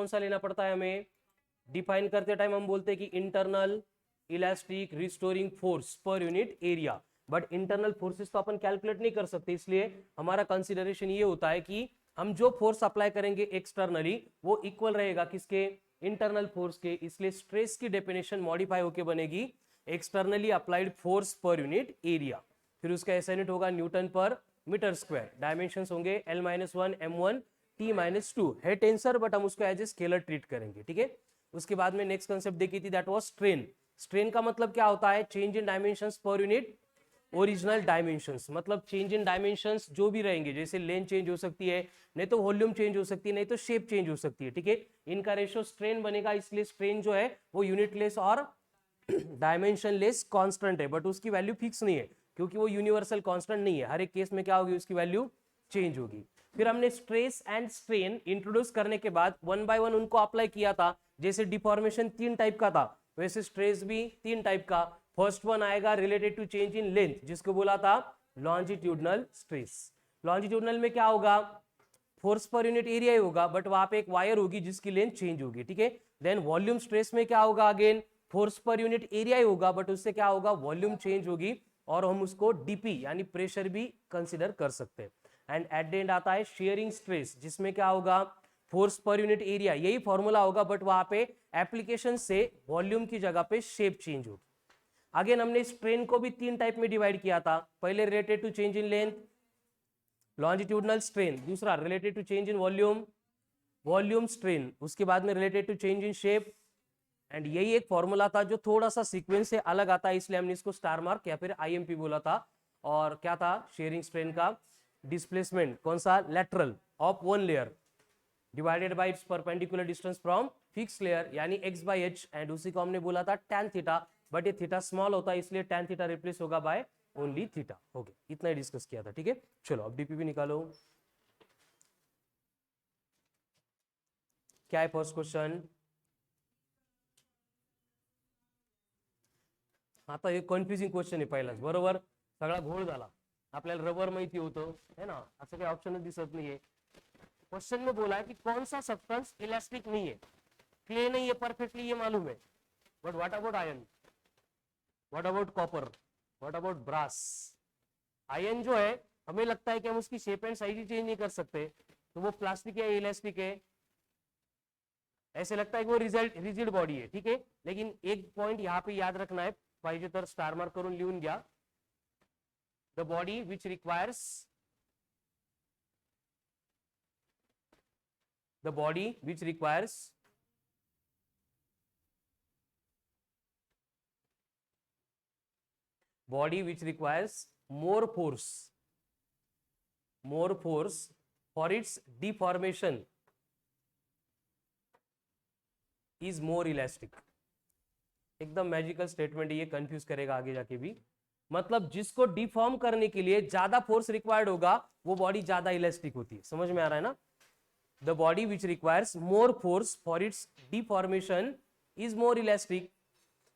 सा लेना पड़ता है हमें? डिफाइन करते टाइम हम बोलते हैं कि internal elastic restoring force per unit area, but internal forces तो अपन कैलकुलेट नहीं कर सकते, इसलिए हमारा कंसिडरेशन ये होता है कि हम जो फोर्स अप्लाई करेंगे एक्सटर्नली वो इक्वल रहेगा किसके? इंटरनल फोर्स के। इसलिए स्ट्रेस की डेफिनेशन मॉडिफाई होकर बनेगी externally applied force per unit area. फिर उसका एसआई यूनिट होगा newton per metre square. Dimensions होंगे L-1 M1 T-2 है टेंसर, बट हम उसको एज ए स्केलर ट्रीट करेंगे, ठीक है। उसके बाद में नेक्स्ट कंसेप्ट देखी थी, दैट वाज स्ट्रेन। स्ट्रेन का मतलब क्या होता है? Change in dimensions per unit original dimensions, मतलब चेंज इन डायमेंशंस जो भी रहेंगे, जैसे लेंथ चेंज हो सकती है, नहीं तो वॉल्यूम चेंज हो सकती है, नहीं तो शेप चेंज हो सकती है, ठीक है। इनका रेशियो स्ट्रेन बनेगा, इसलिए स्ट्रेन जो है वो यूनिटलेस और डायमेंशनलेस कांस्टेंट है, बट उसकी वैल्यू फिक्स नहीं है क्योंकि वो यूनिवर्सल कांस्टेंट नहीं है। हर एक केस में क्या होगी? उसकी वैल्यू चेंज होगी। फिर हमने स्ट्रेस एंड स्ट्रेन इंट्रोड्यूस करने के बाद वन बाय वन उनको अप्लाई किया था। जैसे डिफॉर्मेशन 3 टाइप का था, वैसे स्ट्रेस भी 3 टाइप का। फर्स्ट वन आएगा related to change in length, जिसको बोला था लॉन्जिट्यूडनल स्ट्रेस। लॉन्जिट्यूडनल में क्या होगा? फोर्स पर यूनिट एरिया ही होगा, बट वहां पे एक वायर होगी जिसकी लेंथ चेंज होगी, ठीक है। देन वॉल्यूम स्ट्रेस में क्या होगा? Again force per unit area ही होगा, बट उससे क्या होगा? वॉल्यूम चेंज होगी, और हम उसको डीपी यानी प्रेशर भी कंसिडर कर सकते हैं। एंड एट द एंड आता है शेयरिंग स्ट्रेस, जिसमें क्या होगा? फोर्स पर यूनिट एरिया, यही फॉर्मूला होगा, बट वहां पे एप्लीकेशन से वॉल्यूम की जगह पे शेप चेंज होगी। अगेन हमने स्ट्रेन को भी 3 टाइप में डिवाइड किया था। पहले related to change in length longitudinal strain, दूसरा related to change in volume volume strain, उसके बाद में related to change in shape. And यही एक फॉर्मूला था जो थोड़ा सा सीक्वेंस से अलग आता है, इसलिए हमने इसको स्टार मार्क या फिर आईएमपी बोला था। और क्या था? शेयरिंग स्ट्रेन का डिस्प्लेसमेंट कौन सा? Lateral of one layer divided by it's perpendicular distance from fix layer, यानी x/h। एंड उसी को हमने बोला था tan थीटा, बट ये थीटा स्मॉल होता है, इसलिए tan थीटा रिप्लेस होगा बाय ओनली थीटा। ओके, इतना ही डिस्कस किया था, ठीक है। चलो अब डीपीपी निकालो। क्या है फर्स्ट क्वेश्चन? आता हे कन्फ्युजिंग क्वेश्चन आहे पहिलाच, बरोबर? सगळा घोळ झाला, आपल्याला रबर माहिती होतं है ना, असं काही ऑप्शनच दिसत नाहीये। क्वेश्चन में बोला है कि कौन सा सब्सटेंस इलास्टिक नहीं है? क्ले नहीं है परफेक्टली, ये मालूम है, but what about iron, what about copper, what about brass? Iron जो है हमें लगता है कि हम उसकी शेप एंड साइज ही चेंज नहीं कर सकते, तो वो प्लास्टिक है इलास्टिक है? ऐसे लगता है कि वो रिजिड बॉडी है, ठीक है। लेकिन एक पॉइंट यहाँ पे याद रखना है, पाहिजे तर स्टार मार्क करून लिहून घ्या। The body which requires the body which requires more force for its deformation is more elastic। एकदम मैजिकल स्टेटमेंट, ये कंफ्यूज करेगा आगे जाके भी। मतलब जिसको डिफॉर्म करने के लिए ज्यादा फोर्स रिक्वायर्ड होगा वो बॉडी ज्यादा इलास्टिक होती है, समझ में आ रहा है ना? The body which requires more force for its deformation is more elastic।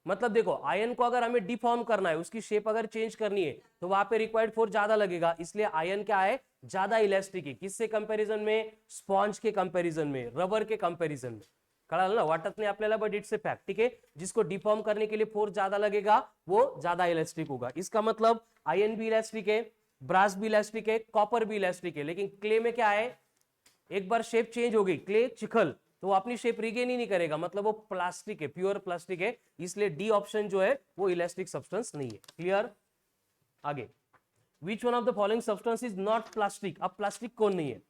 मतलब देखो, आयन को अगर हमें डिफॉर्म करना है, उसकी शेप अगर चेंज करनी है, तो वहां पे रिक्वायर्ड फोर्स ज्यादा लगेगा, इसलिए आयन क्या है? ज्यादा इलास्टिक है। किससे कंपैरिजन में? स्पॉन्ज के कंपैरिजन में, रबर के कंपैरिजन में। कळालं ना? वाटत नाही आपल्याला, बट इट्स ए फैक्ट, ठीक है। जिसको डिफॉर्म करने के लिए फोर्स ज्यादा लगेगा वो ज्यादा इलास्टिक होगा। इसका मतलब आयन भी इलास्टिक है, ब्रास भी इलास्टिक है, कॉपर भी इलास्टिक है। लेकिन क्ले में क्या है? एक बार शेप चेंज हो गई, क्ले चिखल, तो वो अपनी शेप रिगेन ही नहीं करेगा, मतलब वो प्लास्टिक है, प्योर प्लास्टिक है, इसलिए डी ऑप्शन जो है वो इलास्टिक सब्सटेंस नहीं है। क्लियर? आगे, which one of the following substance is not plastic? अब प्लास्टिक कौन नहीं है?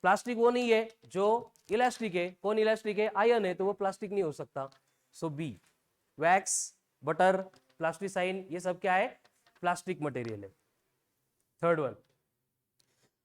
प्लास्टिक वो नहीं है जो इलास्टिक है। कौन इलास्टिक है? आयन है, तो वो प्लास्टिक नहीं हो सकता। So B, wax, butter, plasticine, ये सब क्या है? प्लास्टिक मटेरियल है। Third one,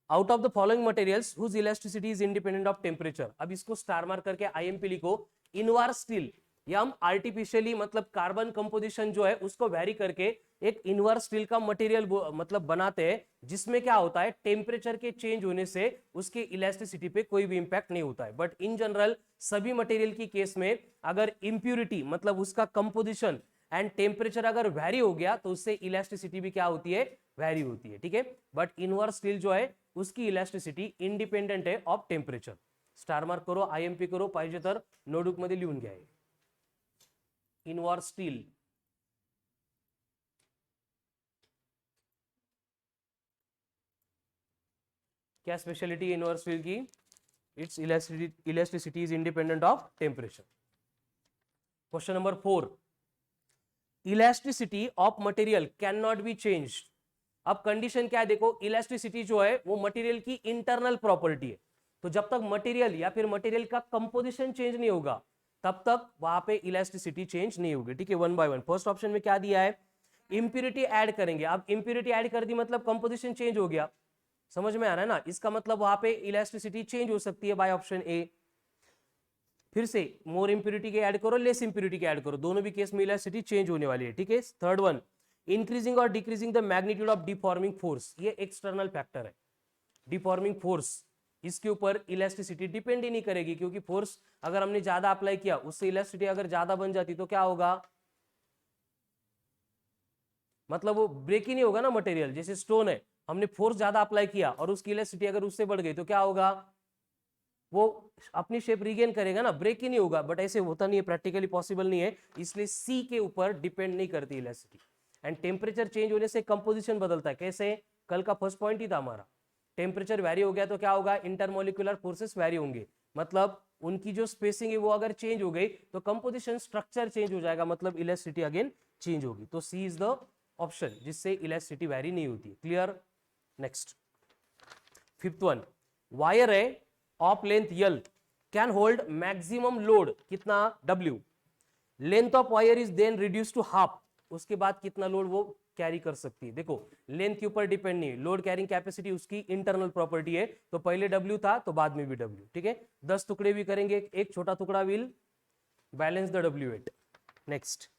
out of the following materials whose elasticity is independent of temperature. अब इसको स्टार मार्क करके आईएमपी लिखो। इनवार स्टील, या हम आर्टिफिशियली मतलब कार्बन कंपोजिशन जो है उसको वेरी करके एक इनवार स्टील का मटेरियल मतलब बनाते हैं, जिसमें क्या होता है? टेम्परेचर के चेंज होने से उसके इलास्टिसिटी पे कोई भी इंपैक्ट नहीं होता है। बट इन जनरल सभी मटेरियल की केस में अगर इंप्यूरिटी मतलब उसका कंपोजिशन एंड टेम्परेचर अगर वेरी हो गया तो उससे इलास्टिसिटी भी क्या होती है? वेरी होती है, ठीक है। बट इनवर स्टील जो है उसकी इलास्टिसिटी इंडिपेंडेंट है ऑफ टेम्परेचर। स्टार मार्क करो, IMP करो, पाहिजे तर नोटबुक मध्ये लिहून घ्या. इनवॉर स्टील, क्या स्पेशलिटी इनवॉर स्टील की? It's elasticity is independent of temperature. Question number 4, elasticity of material can not be change. अब कंडीशन क्या है देखो, इलास्टिसिटी जो है वो मटेरियल की इंटरनल प्रॉपर्टी है. तो जब तक मटेरियल या फिर मटेरियल का कंपोजिशन चेंज नहीं होगा तब तक वहां पे इलास्टिसिटी चेंज नहीं होगी. ठीक है, one by one. First option में क्या दिया है, इंप्यूरिटी ऐड करेंगे. अब इंप्यूरिटी ऐड कर दी मतलब कंपोजिशन चेंज हो गया. समझ में आ रहा है ना, इसका मतलब वहां पे इलास्टिसिटी चेंज हो सकती है बाय ऑप्शन ए. फिर से मोर इंप्यूरिटी के ऐड करो, लेस इंप्यूरिटी के ऐड करो, दोनों भी केस में इलास्टिसिटी चेंज होने वाली है. ठीक है. थर्ड वन, इंक्रीजिंग और decreasing the magnitude of deforming force. ये एक्सटर्नल फैक्टर है. डिफॉर्मिंग फोर्स, इसके ऊपर इलास्टिसिटी डिपेंड ही नहीं करेगी, क्योंकि फोर्स अगर हमने ज्यादा अप्लाई किया उससे इलास्टिसिटी अगर ज्यादा बन जाती तो क्या होगा, मतलब वो ब्रेक ही नहीं होगा ना मटेरियल. जैसे स्टोन है, हमने फोर्स ज्यादा अप्लाई किया और उसकी इलास्टिसिटी अगर उससे बढ़ गई तो क्या होगा, वो अपनी शेप रिगेन करेगा ना, ब्रेक ही नहीं होगा. बट ऐसे होता नहीं है, प्रैक्टिकली पॉसिबल नहीं है, इसलिए सी के ऊपर डिपेंड नहीं करती इलास्टिसिटी. एंड टेम्परेचर चेंज होने से कंपोजिशन बदलता है. कैसे, कल का फर्स्ट पॉइंट ही था हमारा, टेम्परेचर वैरी हो गया तो क्या होगा, इंटरमोलिकुलर फोर्सेस वैरी होंगे. मतलब उनकी जो स्पेसिंग है वो अगर चेंज हो गई तो कंपोजिशन स्ट्रक्चर चेंज हो जाएगा, मतलब इलास्टिसिटी अगेन चेंज होगी. तो सी इज द ऑप्शन जिससे इलास्टिसिटी वैरी नहीं होती. Clear. Next, fifth one, wire है of length L can hold maximum load कितना, W. Length of wire is then reduce to half. उसके बाद कितना लोड वो कैरी कर सकती है. देखो लेंथ के ऊपर डिपेंड नहीं है, लोड कैरिंग कैपेसिटी उसकी इंटरनल प्रॉपर्टी है. तो पहले W था तो बाद में भी W. ठीक है, 10 टुकड़े भी करेंगे, एक छोटा टुकड़ा will balance the W weight. Next,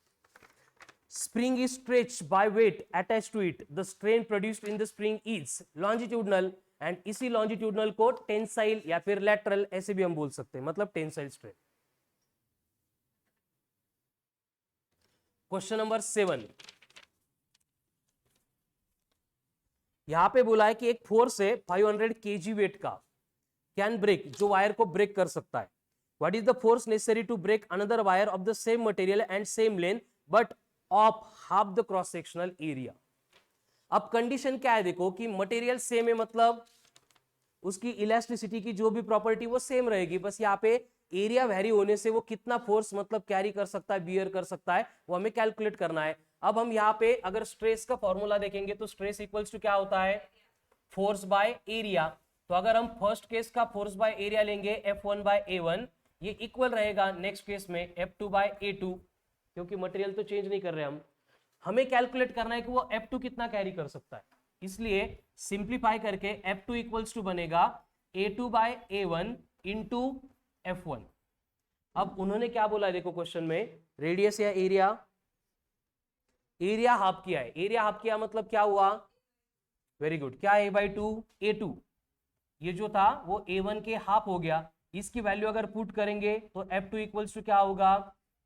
spring is stretched by weight attached to it. The strain produced in the spring is longitudinal and इसी longitudinal को टेंसाइल या फिर lateral ऐसे भी हम बोल सकते हैं, मतलब टेंसाइल स्ट्रेन. क्वेश्चन नंबर 7, यहां पे बोला है कि एक फोर्स है 500 kg वेट का, कैन ब्रेक, जो वायर को ब्रेक कर सकता है. What is the force necessary to break another wire of the same material and same length but of half the cross sectional area. अब कंडीशन क्या है देखो, कि मटेरियल सेम है, मतलब उसकी इलास्टिसिटी की जो भी प्रॉपर्टी वो सेम रहेगी, बस यहाँ पे एरिया वेरी होने से वो कितना फोर्स मतलब कैरी कर सकता है, बियर कर सकता है, वो हमें कैलकुलेट करना है. अब हम यहाँ पे अगर स्ट्रेस का फॉर्मूला देखेंगे तो स्ट्रेस इक्वल्स टू क्या होता है, फोर्स बाय एरिया. तो अगर हम फर्स्ट केस का फोर्स बाय एरिया लेंगे F1 बाय A1, ये इक्वल रहेगा नेक्स्ट केस में F2 बाय A2, क्योंकि मटेरियल तो चेंज नहीं कर रहे हम. हमें कैलकुलेट करना है कि वो F2 कितना कैरी कर सकता है, इसलिए सिंप्लीफाई करके F2 इक्वल्स टू बनेगा A2 bye A1 into F1. अब उन्होंने क्या बोला देखो क्वेश्चन में, रेडियस या एरिया, एरिया हाफ किया है. एरिया हाफ किया मतलब क्या हुआ, वेरी गुड, क्या A/2 A2, ये जो था वो A1 के हाफ हो गया. इसकी वैल्यू अगर पुट करेंगे तो F2 इक्वल्स टू क्या होगा,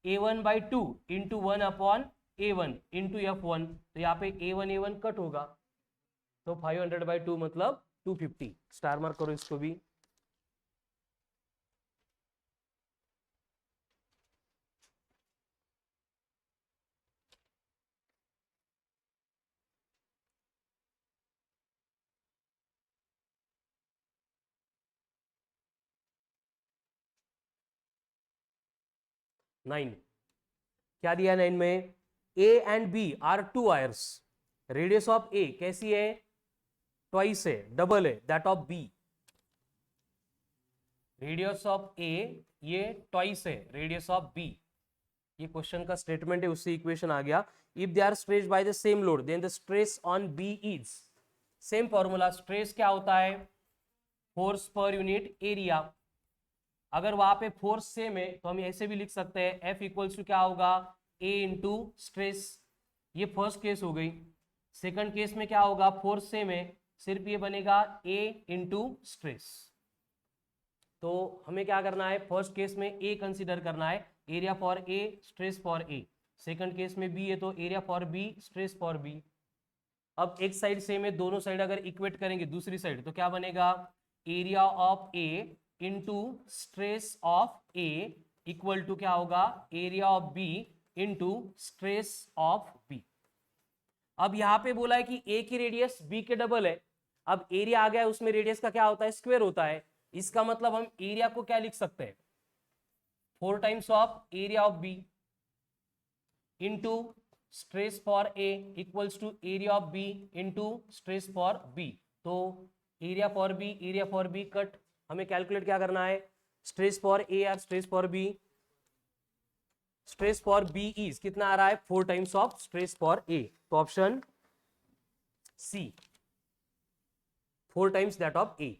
A1/2 into 1/A1 into F1. तो यहाँ पे A1 कट होगा, तो 500/2 मतलब 250. स्टार मार्क करो इसको भी. नाइन, क्या दिया 9 में, A and B are two wires, radius of A कैसी है, ट्वाइस है, डबल है that of B. Radius of A ये ट्वाइस है रेडियस ऑफ B. ये क्वेश्चन का स्टेटमेंट है, उससे इक्वेशन आ गया. If they are stressed by the same load then the stress on B is, same formula, stress क्या होता है, फोर्स पर यूनिट एरिया. अगर वहां पे फोर्स सेम है तो हम ऐसे भी लिख सकते हैं F इक्वल्स टू क्या होगा, A इंटू स्ट्रेस. ये फर्स्ट केस हो गई. सेकंड केस में क्या होगा, फोर्स सेम है, सिर्फ ये बनेगा A इंटू स्ट्रेस. तो हमें क्या करना है, फर्स्ट केस में A कंसीडर करना है, area for A stress for A. Second case में B है तो area for B stress for B. अब एक साइड सेम है, दोनों साइड अगर इक्वेट करेंगे दूसरी साइड तो क्या बनेगा, area of A into stress of A equal to क्या होगा, area of B into stress of B. अब यहां पे बोला है कि ए की रेडियस बी के डबल है, अब एरिया आ गया है, उसमें रेडियस का क्या होता है, स्क्वायर होता है। इसका मतलब हम एरिया को क्या लिख सकते हैं, 4 times of area of B into stress for A equals to area of B into stress for B. तो एरिया फॉर बी कट, हमें कैलकुलेट क्या करना है, स्ट्रेस फॉर ए या stress for B. Stress for B is कितना आ रहा है, 4 times of stress for A, तो option C 4 times that of A.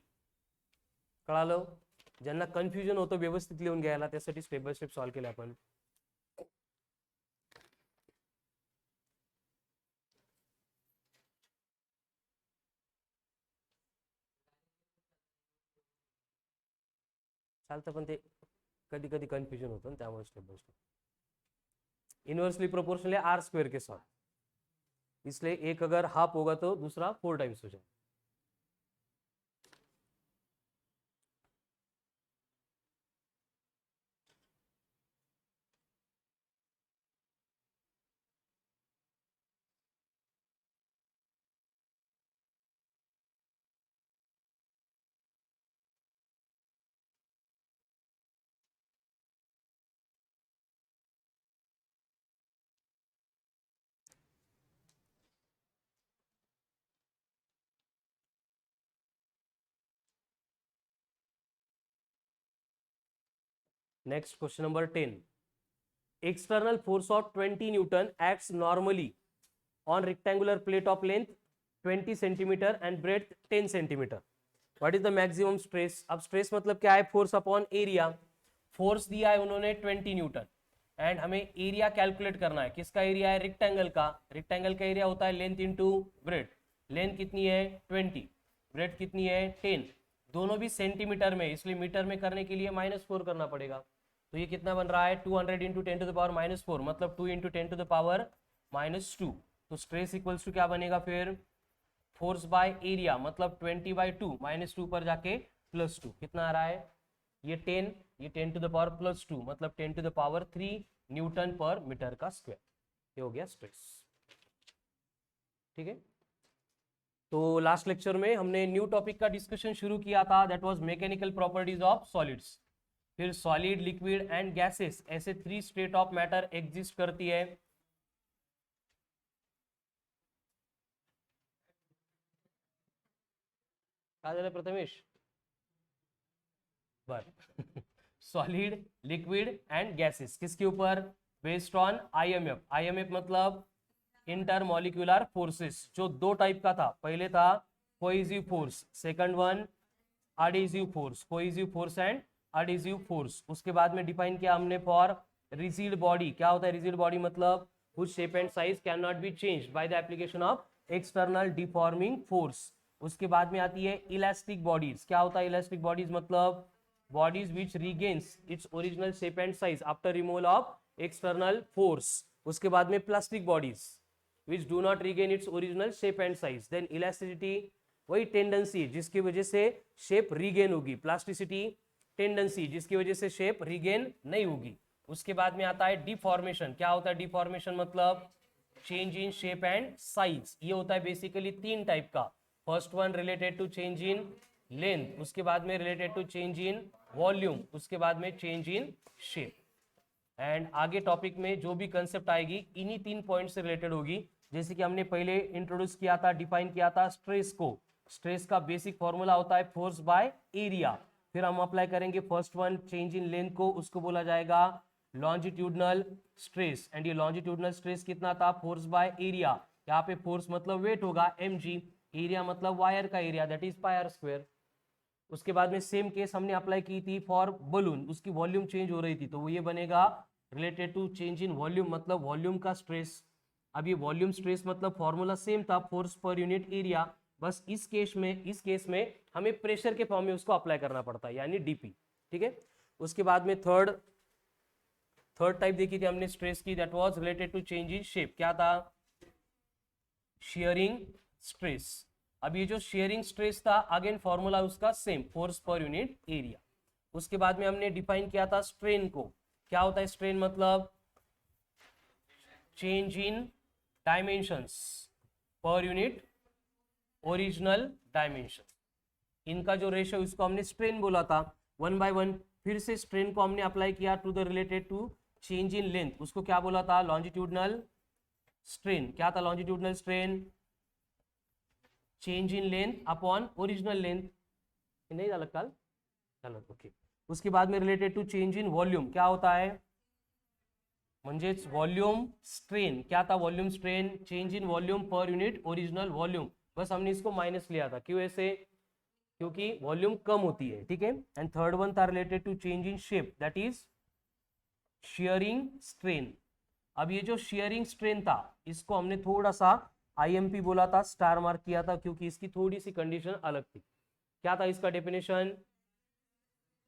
कळालं, ज्यांना कन्फ्युजन होतं व्यवस्थित लिहून घ्यायला, त्यासाठी स्टेप बाय स्टेप सॉल्व्ह केले आपण। चालतं, पण ते कधी कधी कन्फ्युजन होतं ना, त्यामुळे step by step. Inversely proportional है आर स्क्वायर के साथ, इसलिए एक अगर हाफ होगा तो दूसरा 4 टाइम्स हो जाए। Next, question number 10. External force of 20 Newton acts normally on rectangular plate of length 20 centimeter and breadth 10 centimeter. What is the maximum stress? अब stress मतलब क्या है, force upon area. Force दिया है उन्होंने 20 न्यूटन एंड हमें एरिया कैलकुलेट करना है। किसका एरिया है, रेक्टेंगल का। रेक्टेंगल का एरिया होता है लेंथ इंटू ब्रेड। लेंथ कितनी है 20, ब्रेड कितनी है 10, दोनों भी सेंटीमीटर में, इसलिए मीटर में करने के लिए -4 करना पड़ेगा। तो ये कितना बन रहा है, 200 इंटू 10 टू द पावर -4, मतलब 2 इंटू 10 टू द पावर -2। तो स्ट्रेस इक्वल्स टू क्या बनेगा फिर, फोर्स बाय एरिया, मतलब 20/2 -2 पर जाके +2, कितना आ रहा है, ये 10, ये 10 टू द पावर +2, मतलब 10 to the power 3 Newton per metre का स्क्वायर। ये हो गया स्ट्रेस। ठीक है, तो लास्ट लेक्चर में हमने न्यू टॉपिक का डिस्कशन शुरू किया था, that was mechanical properties of solids. फिर सॉलिड, लिक्विड एंड गैसेस, ऐसे 3 स्टेट ऑफ मैटर एग्जिस्ट करती है। क्या झालं प्रथमेश, बर सॉलिड, लिक्विड एंड गैसेस किसके ऊपर, बेस्ड ऑन आईएमएफ। आईएमएफ मतलब इंटरमॉलिक्यूलर फोर्सेस, जो 2 टाइप का था। पहले था cohesive force, second one adhesive force, cohesive force and adhesive force. उसके बाद में डिफाइन किया हमने फॉर रिजिड बॉडी। क्या होता है रिजिड बॉडी, मतलब whose shape and size cannot be changed by the application of external deforming force। उसके बाद में आती है इलास्टिक बॉडीज। क्या होता है इलास्टिक बॉडीज, मतलब bodies which regains its original shape and size after removal of external force। उसके बाद में plastic bodies which do not regain its original shape and size। then elasticity वही टेंडेंसी जिसकी वजह से शेप रीगेन होगी, plasticity tendency जिसकी वजह से शेप रीगेन नहीं होगी। उसके बाद में आता है डिफॉर्मेशन। क्या होता है डिफॉर्मेशन, मतलब change in shape and size. ये होता है बेसिकली 3 टाइप का। First one related to change in length, उसके बाद में related to change in volume, उसके बाद में चेंज इन शेप। एंड आगे टॉपिक में जो भी कंसेप्ट आएगी इन्हीं 3 पॉइंट से रिलेटेड होगी। जैसे कि हमने पहले इंट्रोड्यूस किया था, डिफाइन किया था स्ट्रेस को। स्ट्रेस का बेसिक फॉर्मूला होता है फोर्स बाय एरिया। फिर हम अप्लाई करेंगे first one change in length को, उसको बोला जाएगा लॉन्जिट्यूडनल स्ट्रेस। एंड ये लॉन्जिट्यूडनल स्ट्रेस कितना था, फोर्स बाय एरिया। यहाँ पे फोर्स मतलब वेट होगा mg, एरिया मतलब वायर का area, that is pi are square. उसके बाद में सेम केस हमने अप्लाई की थी फॉर बलून, उसकी वॉल्यूम चेंज हो रही थी, तो वो ये बनेगा related to change in volume, मतलब वॉल्यूम का स्ट्रेस। अब ये वॉल्यूम स्ट्रेस मतलब फॉर्मूला सेम था, फोर्स पर यूनिट एरिया, बस इस केस में हमें प्रेशर के फॉर्म में उसको अप्लाई करना पड़ता है, यानी डीपी। ठीक है, उसके बाद में थर्ड टाइप देखी थी हमने स्ट्रेस की, that was related to change in shape. क्या था, शेयरिंग स्ट्रेस। अब ये जो शेयरिंग स्ट्रेस था, अगेन फॉर्मूला उसका same, force per unit area. उसके बाद में हमने डिफाइन किया था स्ट्रेन को। क्या होता है स्ट्रेन? मतलब change in dimensions per unit original dimension, इनका जो रेशियो इसको हमने स्ट्रेन बोला था। 1/1 फिर से स्ट्रेन को हमने अप्लाई किया to the related to change in length, उसको क्या बोला था? Longitudinal strain. क्या था longitudinal strain? Change in length upon original length. नहीं अलग काल चलो ओके। उसके बाद में related to change in volume क्या होता है? म्हणजेच वॉल्यूम स्ट्रेन। क्या था volume strain? Change in volume per unit original volume. बस हमने इसको माइनस लिया था। क्यों ऐसे? क्योंकि वॉल्यूम कम होती है, ठीक है। एंड थर्ड वन था related to change in shape, that is shearing strain. अब ये जो शियरिंग स्ट्रेन था इसको हमने थोड़ा सा आईएमपी बोला था, स्टार मार्क किया था, क्योंकि इसकी थोड़ी सी कंडीशन अलग थी। क्या था इसका definition?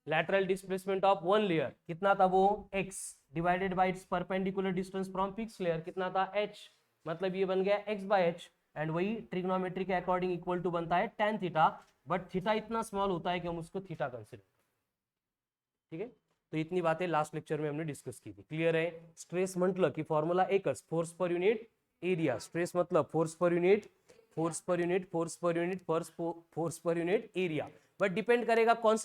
lateral displacement of one layer कितना था वो? x divided by it's perpendicular distance from fix layer कितना था? h। मतलब ये बन गया x बाय h। एंड वही ट्रिग्नोमेट्री के अकॉर्डिंग इक्वल टू बनता है tan थीटा, बट थीटा इतना स्मॉल होता है कि हम उसको थीटा कंसिडर, ठीक है। तो इतनी बातें लास्ट लेक्चर में हमने डिस्कस की थी। क्लियर है? स्ट्रेस म्हटलं की फॉर्म्युला एकच, force per unit area. Stress मतलब force per unit, force per unit, force per unit, force per unit area. But depend करेगा कौन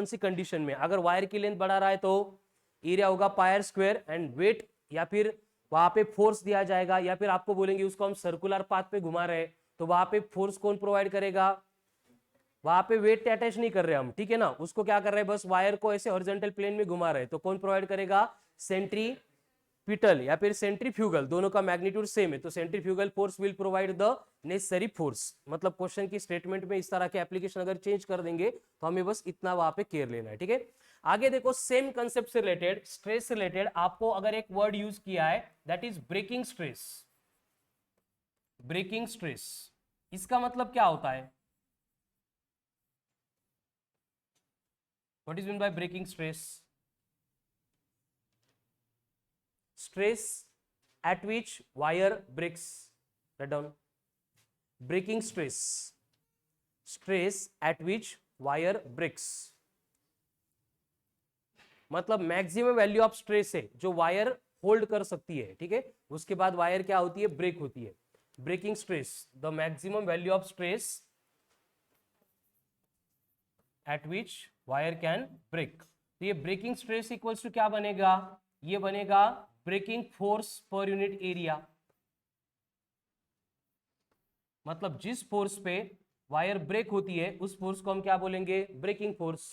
सी कंडीशन में। अगर वायर की लेंथ बढ़ा रहा है तो एरिया होगा पायर स्क्वायर, एंड वेट या फिर वहां पे फोर्स दिया जाएगा, या फिर आपको बोलेंगे उसको हम सर्कुलर पाथ पे घुमा रहे हैं तो वहां पे फोर्स कौन प्रोवाइड करेगा? वहां पे वेट अटैच नहीं कर रहे हम, ठीक है ना। उसको क्या कर रहे हैं? बस वायर को ऐसे हॉरिजॉन्टल प्लेन में घुमा रहे हैं, तो कौन प्रोवाइड करेगा? सेंट्रीपिटल या फिर सेंट्रीफ्यूगल, दोनों का मैग्नीट्यूड सेम है, तो centrifugal force will provide the necessary force. मतलब क्वेश्चन की स्टेटमेंट में इस तरह के एप्लीकेशन अगर चेंज कर देंगे तो हमें बस इतना वहां पे केयर लेना है, ठीक है। आगे देखो, सेम कंसेप्ट से रिलेटेड, स्ट्रेस से रिलेटेड आपको अगर एक वर्ड यूज किया है, that is breaking stress. Breaking stress, इसका मतलब क्या होता है? What is meant by breaking stress? Stress at which wire breaks. Write down. Breaking stress. Stress at which wire breaks. मतलब मैक्सिमम वैल्यू ऑफ स्ट्रेस है जो वायर होल्ड कर सकती है, ठीक है। उसके बाद वायर क्या होती है? ब्रेक होती है। Breaking stress, the maximum value of stress at which wire can break. तो ये ब्रेकिंग स्ट्रेस इक्वल्स टू क्या बनेगा? ये बनेगा breaking force per unit area. मतलब जिस फोर्स पे वायर ब्रेक होती है उस फोर्स को हम क्या बोलेंगे? Breaking force.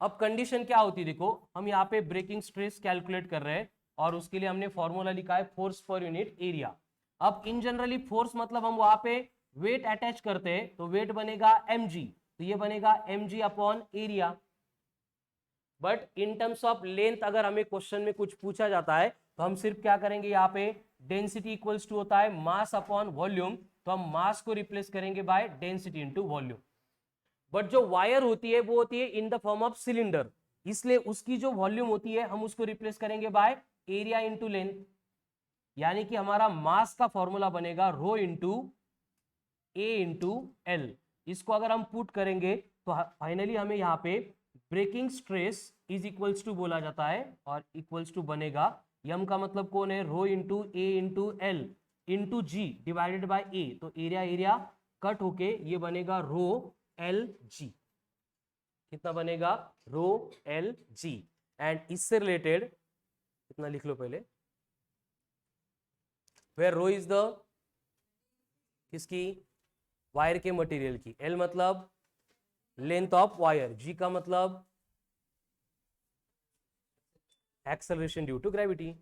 अब कंडीशन क्या होती है? देखो, हम यहाँ पे ब्रेकिंग स्ट्रेस कैलकुलेट कर रहे हैं और उसके लिए हमने फॉर्मूला लिखा है फोर्स पर यूनिट एरिया। अब इन जनरली फोर्स मतलब हम वहां पे वेट अटैच करते हैं, तो वेट बनेगा mg, तो ये बनेगा mg upon area. But in terms of length अगर हमें क्वेश्चन में कुछ पूछा जाता है तो हम सिर्फ क्या करेंगे? यहाँ पे डेंसिटी इक्वल्स टू होता है मास अपॉन वॉल्यूम, तो हम मास को रिप्लेस करेंगे by density into volume. But जो वायर होती है वो होती है in the form of cylinder, इसलिए उसकी जो वॉल्यूम होती है हम उसको रिप्लेस करेंगे बाय एरिया इंटू लेंथ। यानी कि हमारा मास का फॉर्मूला बनेगा रो इंटू ए इंटू एल। इसको अगर हम पुट करेंगे तो फाइनली हमें यहाँ पे breaking stress is equals to बोला जाता है, और इक्वल्स टू बनेगा, यम का मतलब कौन है? Rho into A into L into G divided by A, तो एरिया एरिया कट होके ये बनेगा रो एल जी। कितना बनेगा? रो एल जी। एंड इससे रिलेटेड कितना लिख लो पहले, वेयर रो इज द किसकी? वायर के मटेरियल की। एल मतलब लेंथ ऑफ वायर, जी का मतलब एक्सेलरेशन ड्यू टू ग्रेविटी।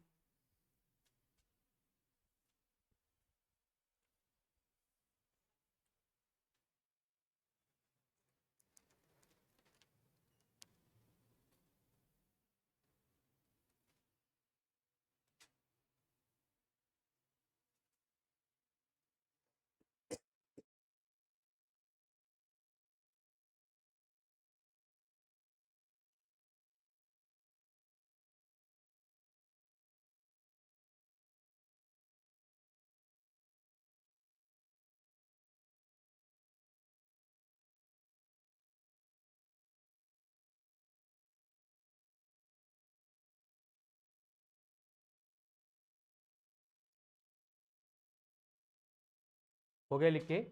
हो गया लिख के।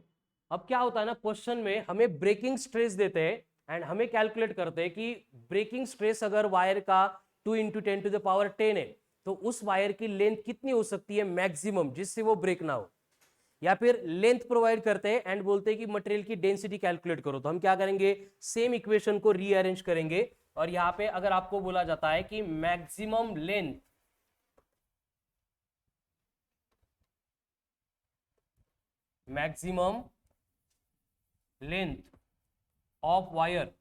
अब क्या होता है ना, क्वेश्चन में हमें ब्रेकिंग स्ट्रेस देते हैं एंड हमें कैलकुलेट करते हैं कि ब्रेकिंग स्ट्रेस अगर वायर का 2 × 10⁻10 है तो उस वायर की लेंथ कितनी हो सकती है मैक्सिमम, जिससे वो ब्रेक ना हो। या फिर लेंथ प्रोवाइड करते हैं एंड बोलते हैं कि मटेरियल की डेंसिटी कैलकुलेट करो, तो हम क्या करेंगे, सेम इक्वेशन को रीअरेंज करेंगे और यहां पे अगर आपको बोला जाता है कि maximum length of wire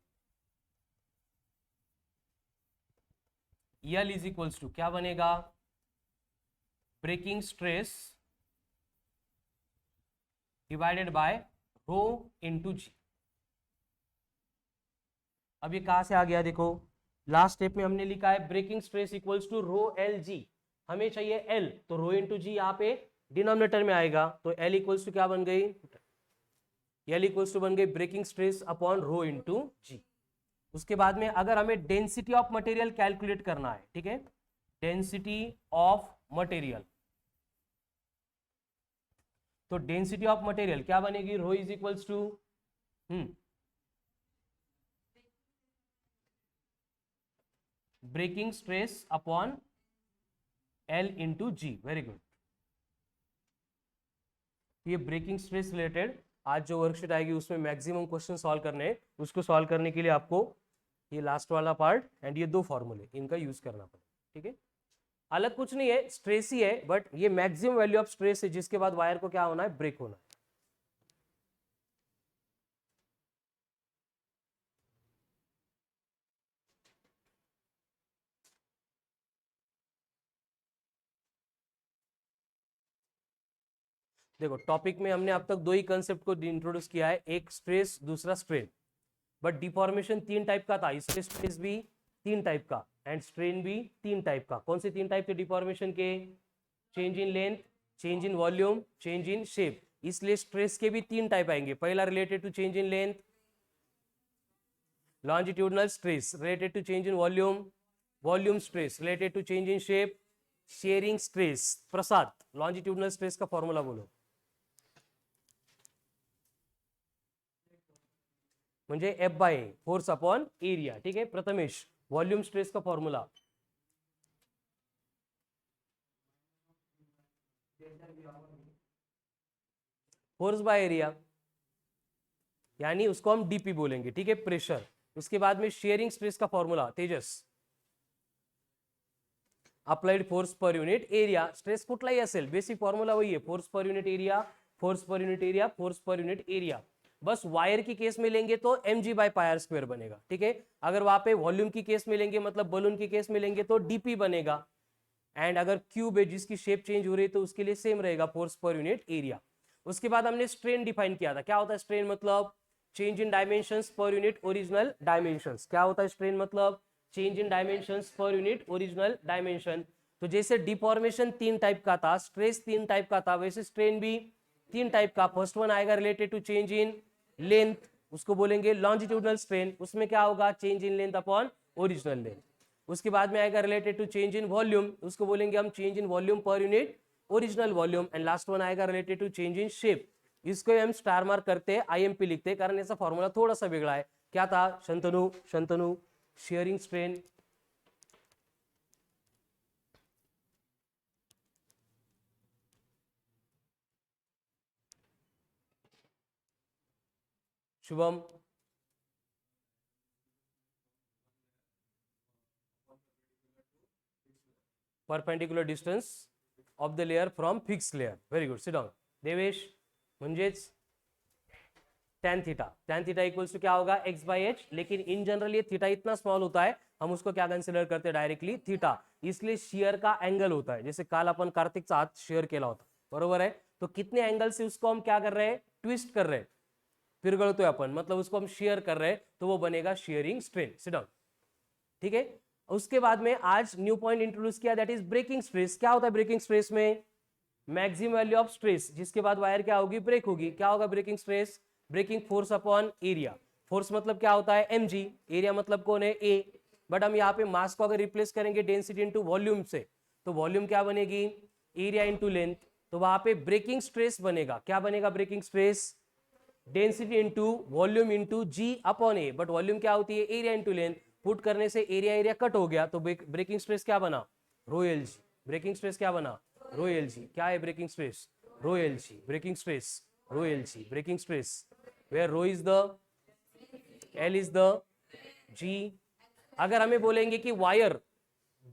L is equals to क्या बनेगा, breaking stress divided by rho into G. अब ये कहां से आ गया, देखो लास्ट स्टेप में हमने लिखा है breaking stress equals to rho L g, हमें चाहिए एल, तो रो इंटू जी यहाँ पे डिनोमिनेटर में आएगा, तो एल इक्वल्स टू क्या बन गई, एल इक्वल्स टू बन गई breaking stress upon rho into G. उसके बाद में अगर हमें डेंसिटी ऑफ मटेरियल कैलकुलेट करना है, ठीक है, डेंसिटी ऑफ मटेरियल, तो डेंसिटी ऑफ मटेरियल क्या बनेगी, rho is equals to breaking stress upon L into G. Very good. ये ब्रेकिंग स्ट्रेस रिलेटेड आज जो वर्कशीट आएगी उसमें मैक्सिमम क्वेश्चन सॉल्व करने हैं, उसको सॉल्व करने के लिए आपको ये लास्ट वाला पार्ट एंड ये 2 फॉर्मूले इनका यूज करना पड़ेगा, ठीक है। अलग कुछ नहीं है, स्ट्रेस ही है, बट ये मैक्सिमम वैल्यू ऑफ स्ट्रेस है जिसके बाद वायर को क्या होना है, ब्रेक होना है। देखो टॉपिक में हमने अब तक 2 ही कंसेप्ट को इंट्रोड्यूस किया है, एक स्ट्रेस दूसरा स्ट्रेन, बट डिफॉर्मेशन 3 टाइप का था, इसलिए स्ट्रेस भी 3 टाइप का एंड स्ट्रेन भी 3 टाइप का। कौन से 3 टाइप के डिफॉर्मेशन के, change in length, change in volume, change in shape, इसलिए स्ट्रेस के भी 3 टाइप आएंगे। पहला related to change in length, longitudinal stress related to change in volume, volume stress related to change in shape, shearing stress। Prasad longitudinal stress का formula बोलो, म्हणजे F/A force upon area, ठीक है। Prathamesh volume stress का formula, force by area, यानी उसको हम DP बोलेंगे, ठीक है, प्रेशर। उसके बाद में शेयरिंग स्ट्रेस का formula Tejas, applied force per unit area. Stress कुठलाही असेल बेसिक फॉर्मूला वही है, force per unit area, force per unit area, force per unit area. बस वायर की केस में लेंगे तो mg/πr² बनेगा, ठीक है। अगर वहां पे वॉल्यूम की केस में लेंगे, मतलब बलून की केस में लेंगे तो डीपी बनेगा। एंड अगर क्यूब है जिसकी शेप चेंज हो रही है तो उसके लिए सेम रहेगा, फोर्स पर यूनिट एरिया। उसके बाद हमने स्ट्रेन डिफाइन किया था, क्या होता है स्ट्रेन, मतलब change in dimensions per unit original dimensions. क्या होता है स्ट्रेन, मतलब change in dimensions per unit original dimension. तो जैसे डिफॉर्मेशन 3 टाइप का था, स्ट्रेस 3 टाइप का था, वैसे स्ट्रेन भी 3 टाइप का। फर्स्ट वन आएगा related to change in length, उसको बोलेंगे लॉन्जिट्यूडनल स्ट्रेन, उसमें क्या होगा, change in length upon original length. उसके बाद में आएगा related to change in volume, उसको बोलेंगे हम change in volume per unit original volume. And last one आएगा related to change in shape, इसको हम स्टार मार्क करते हैं, आईएमपी लिखते हैं, कारण ऐसा फॉर्मूला थोड़ा सा बिगड़ा है। क्या था, Shantanu sharing strain, Shubham perpendicular distance of the layer from fix layer. Very good, sit down. Devesh म्हणजेच tan थीटा इक्वल्स टू क्या होगा, x/h, लेकिन इन जनरल ये थीटा इतना स्मॉल होता है हम उसको क्या कंसिडर करते हैं, डायरेक्टली थीटा, इसलिए शेयर का एंगल होता है। जैसे काल अपन कार्तिकचा हात शेयर केला होता, बरोबर है, तो कितने एंगल से उसको हम क्या कर रहे हैं, ट्विस्ट कर रहे हैं, पिरगळतोय अपन, मतलब उसको हम शेयर कर रहे हैं, तो वो बनेगा शेयरिंग स्ट्रेन। सिट डाउन, ठीक है। उसके बाद में आज न्यू पॉइंट इंट्रोड्यूस किया, दैट इज ब्रेकिंग स्ट्रेस। क्या होता है ब्रेकिंग स्ट्रेस में, मैक्सिमम वैल्यू ऑफ स्ट्रेस जिसके बाद वायर क्या होगी, ब्रेक होगी। क्या होगा breaking stress, breaking force upon area. Force मतलब क्या होता है mg, एरिया मतलब कौन है a, बट हम यहाँ पे मास को अगर रिप्लेस करेंगे डेंसिटी इनटू वॉल्यूम से, तो वॉल्यूम क्या बनेगी, एरिया इनटू लेंथ, तो वहां पे ब्रेकिंग स्ट्रेस बनेगा। क्या बनेगा breaking stress? Density into volume into g upon A, but volume क्या होती है? Area into length. पुट करने से एरिया एरिया कट हो गया, तो ब्रेकिंग स्ट्रेस क्या बना? Rho L G. Breaking stress क्या बना? Rho L G. क्या है breaking stress? Rho L G. Breaking stress rho L G. Breaking stress where rho is the, L is the G. अगर हमें बोलेंगे कि वायर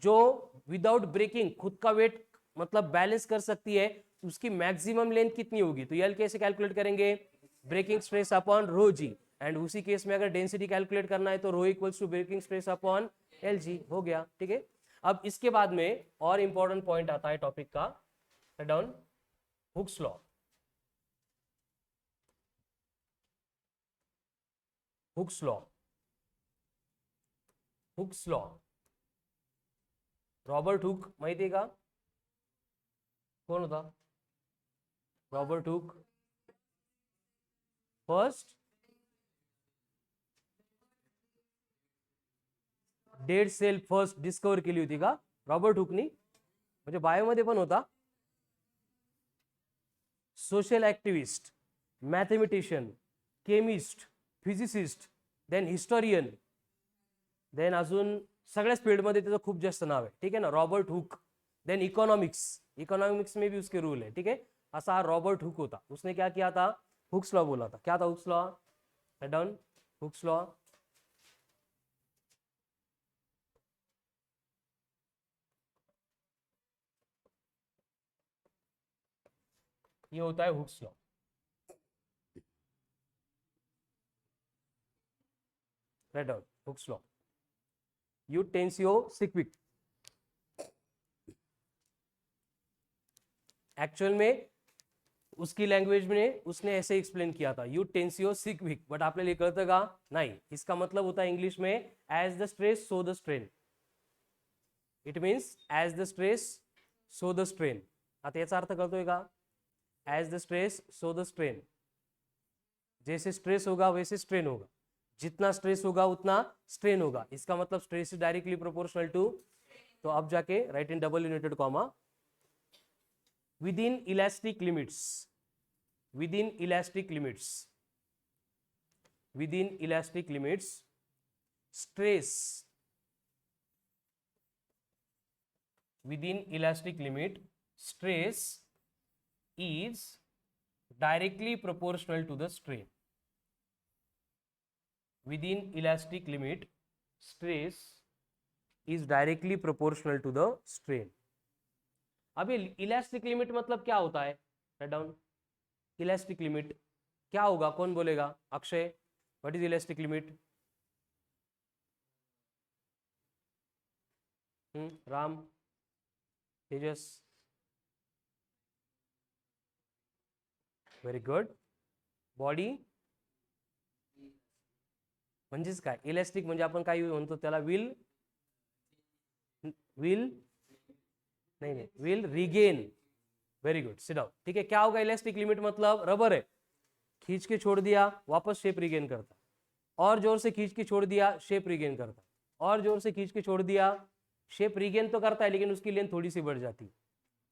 जो विदाउट ब्रेकिंग खुद का वेट मतलब बैलेंस कर सकती है, उसकी मैक्सिमम लेंथ कितनी होगी? तो एल कैसे कैलकुलेट करेंगे? Breaking stress upon rho G. And उसी केस में अगर डेंसिटी कैलकुलेट करना है तो rho equals to breaking stress upon L G. हो गया, ठीक है। अब इसके बाद में और इंपॉर्टेंट पॉइंट आता है टॉपिक का, down Hooke's law. Hooke's law, Hooke's law, Robert Hooke माहिती आहे का? कोण होता Robert Hooke? First dead cell first discover केली होती का रॉबर्ट हुकनी? म्हणजे बायोमध्ये पण होता. Social activist, mathematician, chemist, physicist, then historian, then अजून सगळ्याच फील्डमध्ये त्याचं खूप जास्त नाव आहे, ठीक है ना, Robert Hooke. Then economics, economics में भी उसके रूल है, ठीक है. ऐसा रॉबर्ट हुक होता, उसने क्या किया था? हुक्स लॉ बोला था. क्या था Hooke's law? Down Hooke's law. ये होता है Hooke's law. Right down Hooke's law. यूटेंसियो सिक्विक. एक्चुअल में उसकी लैंग्वेज में उसने ऐसे एक्सप्लेन किया था, यूटेंसियो सिक्विक, बट आपल्याला हे कळतं का? नाही. इसका मतलब होता है इंग्लिश में as the stress so the strain. It means as the stress so the strain. आता याचा अर्थ कळतोय का? As the stress so the strain. जैसे स्ट्रेस होगा वैसे स्ट्रेन होगा, जितना स्ट्रेस होगा उतना स्ट्रेन होगा. इसका मतलब stress is directly proportional to, तो अब जाके write in double united comma, within elastic limits, within elastic limits, within elastic limits, stress, within elastic limit, stress is directly proportional to the strain. Within elastic limit, stress is directly proportional to the strain. अब ये elastic limit मतलब क्या होता है? Right down elastic limit क्या होगा? कौन बोलेगा? Akshay, what is elastic limit? Ram, Tejas, very good. Body म्हणजेच काय? इलास्टिक म्हणजे आपण काय म्हणतो त्याला? विल, विल नहीं नहीं, will regain. Very good, sit down. ठीक है, क्या होगा इलास्टिक लिमिट? मतलब रबर है, खींच के छोड़ दिया वापस शेप रिगेन करता, और जोर से खींच के छोड़ दिया शेप रिगेन करता, और जोर से खींच के छोड़ दिया शेप रिगेन तो करता है लेकिन उसकी लेंथ थोड़ी सी बढ़ जाती.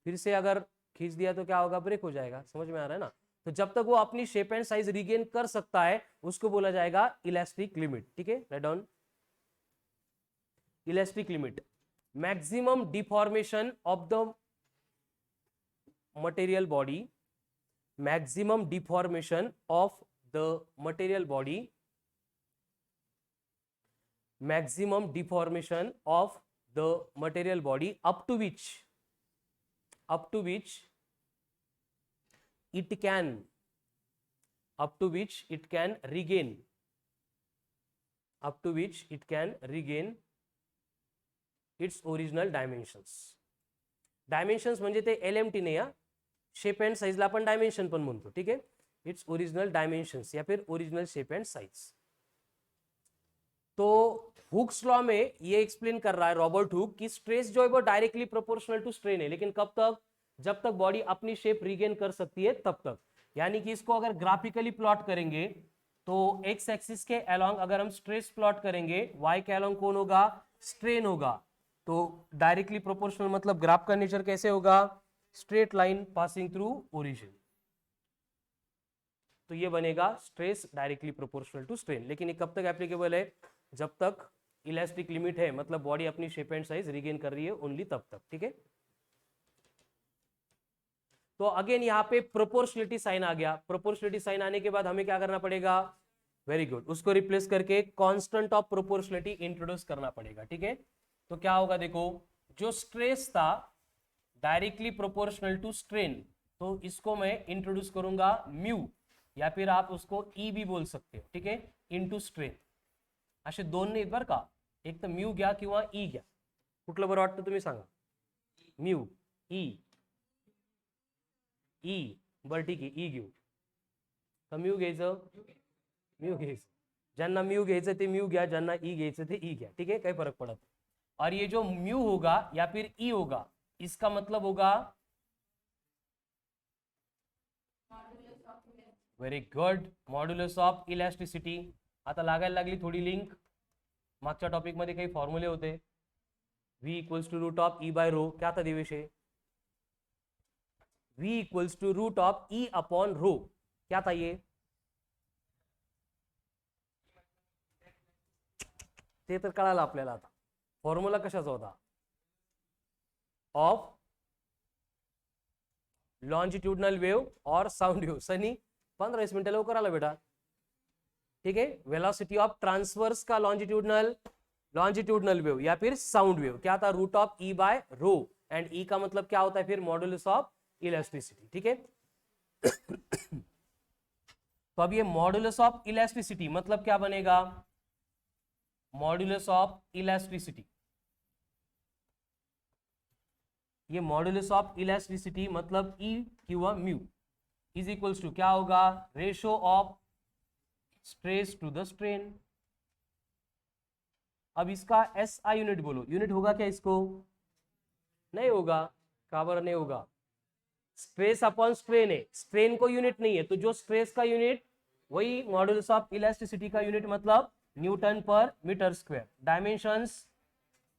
फिर से अगर खींच दिया तो क्या होगा? ब्रेक हो जाएगा. समझ में आ रहा है ना? तो जब तक वो अपनी शेप एंड साइज रिगेन कर सकता है उसको बोला जाएगा इलास्टिक लिमिट. ठीक है, right down elastic limit. maximum deformation of the material body, maximum deformation of the material body, maximum deformation of the material body up to which it can regain, up to which it can regain its original dimensions. Dimensions म्हणजे ते LMT नाही, हा shape and साइजला आपण dimension पण म्हणतो. ठीक है, its original dimensions या फिर ओरिजिनल शेप एंड साइज. तो हुक्स लॉ में ये एक्सप्लेन कर रहा है रॉबर्ट हुक कि स्ट्रेस जो है वो डायरेक्टली प्रोपोर्शनल टू स्ट्रेन है, लेकिन कब तक? जब तक बॉडी अपनी शेप रिगेन कर सकती है तब तक. यानी कि इसको अगर ग्राफिकली प्लॉट करेंगे तो एक्स एक्सिस के अलोंग अगर हम स्ट्रेस प्लॉट करेंगे, वाई के अलोंग कौन होगा? स्ट्रेन होगा. तो डायरेक्टली प्रोपोर्शनल मतलब ग्राफ का नेचर कैसे होगा? Straight line passing through origin, तो ये बनेगा stress directly proportional to strain. लेकिन ये कब तक एप्लीकेबल है? जब तक इलास्टिक लिमिट है, मतलब बॉडी अपनी शेप एंड साइज रिगेन कर रही है, ओनली तब तक। ठीक है, तो अगेन यहाँ पे प्रोपोर्शनलिटी साइन आ गया। प्रोपोर्शनलिटी साइन आने के बाद हमें क्या करना पड़ेगा? वेरी गुड, उसको रिप्लेस करके कांस्टेंट ऑफ प्रोपोर्शनलिटी इंट्रोड्यूस करना पड़ेगा। ठीक है, तो क्या होगा देखो, जो स्ट्रेस था डायरेक्टली प्रोपोर्शनल टू स्ट्रेन, तो इसको मैं इंट्रोड्यूस करूंगा म्यू, या फिर आप उसको ई भी बोल सकते हो। ठीक है, इनटू स्ट्रेन, असे दोन नाही बरं का, एक तर म्यू घ्या किंवा ई घ्या, कुठलं बरं वाटतं तुम्ही सांगा? म्यू, ई, ई, बरं ठीक आहे, ई घेऊ का म्यू घ्यायचं? म्यू घ्यायचं, ज्यांना म्यू घ्यायचं ते म्यू घ्या, ज्यांना ई घ्यायचं ते ई घ्या। ठीक है, काही फर्क पड़त। और ये जो म्यू होगा या फिर ई होगा, इसका मतलब होगा, very good, modulus of elasticity. आता लागायला लागली थोडी लिंक, मागच्या टॉपिक मध्ये काही फॉर्म्युले होते, v equals to root of E by rho, क्या था Divesh? v equals to root of E upon rho, क्या था ये? ते तर कळालं आपल्याला। आता फॉर्म्युला कशाचा होता? ऑफ लॉन्जिट्यूडनल वेव और साउंड वेव। सनी 15-20 मिनटं लवकर आला बेटा। ठीक है, वेलोसिटी ऑफ ट्रांसवर्स का लॉन्जिट्यूडनल वेव या फिर साउंड वेव क्या था? Root of E by rho, and E का मतलब क्या होता है फिर? Modulus of elasticity. ठीक है, तो अब ये मॉड्यूलस ऑफ इलास्टिसिटी मतलब क्या बनेगा? मॉड्यूलस ऑफ इलास्टिसिटी, ये मॉड्यूलस ऑफ इलास्टिसिटी मतलब ई किंवा म्यू इज इक्वल्स टू क्या होगा? Ratio of stress to the strain. अब इसका एस आई यूनिट बोलो, यूनिट होगा क्या इसको? नहीं होगा, काबर नहीं होगा? स्ट्रेस अपॉन स्ट्रेन है, स्ट्रेन को यूनिट नहीं है, तो जो स्ट्रेस का यूनिट वही मॉड्यूलस ऑफ इलास्टिसिटी का यूनिट, मतलब newton per metre square. Dimensions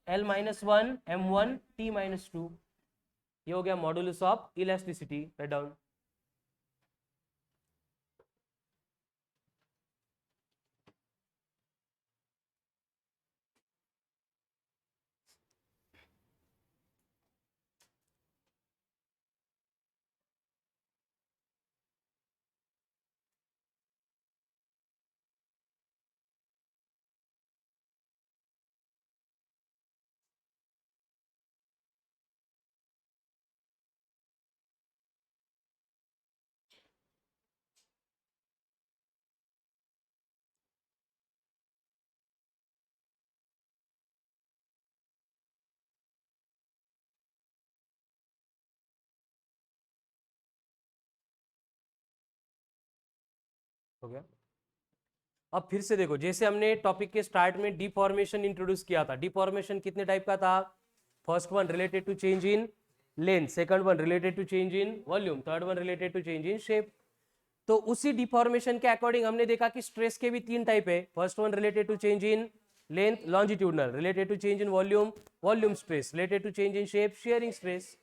L-1 M1 T-2, ये हो गया modulus of elasticity. Write down. हो गया। अब फिर से देखो, जैसे हमने टॉपिक के स्टार्ट में डिफॉर्मेशन इंट्रोड्यूस किया था। डिफॉर्मेशन कितने टाइप का था? First one related to change in length, second one related to change in volume, third one related to change in shape. तो उसी डिफॉर्मेशन के अकॉर्डिंग हमने देखा कि स्ट्रेस के भी तीन टाइप है। First one related to change in length, longitudinal, related to change in volume, volume stress, related to change in shape, shearing stress.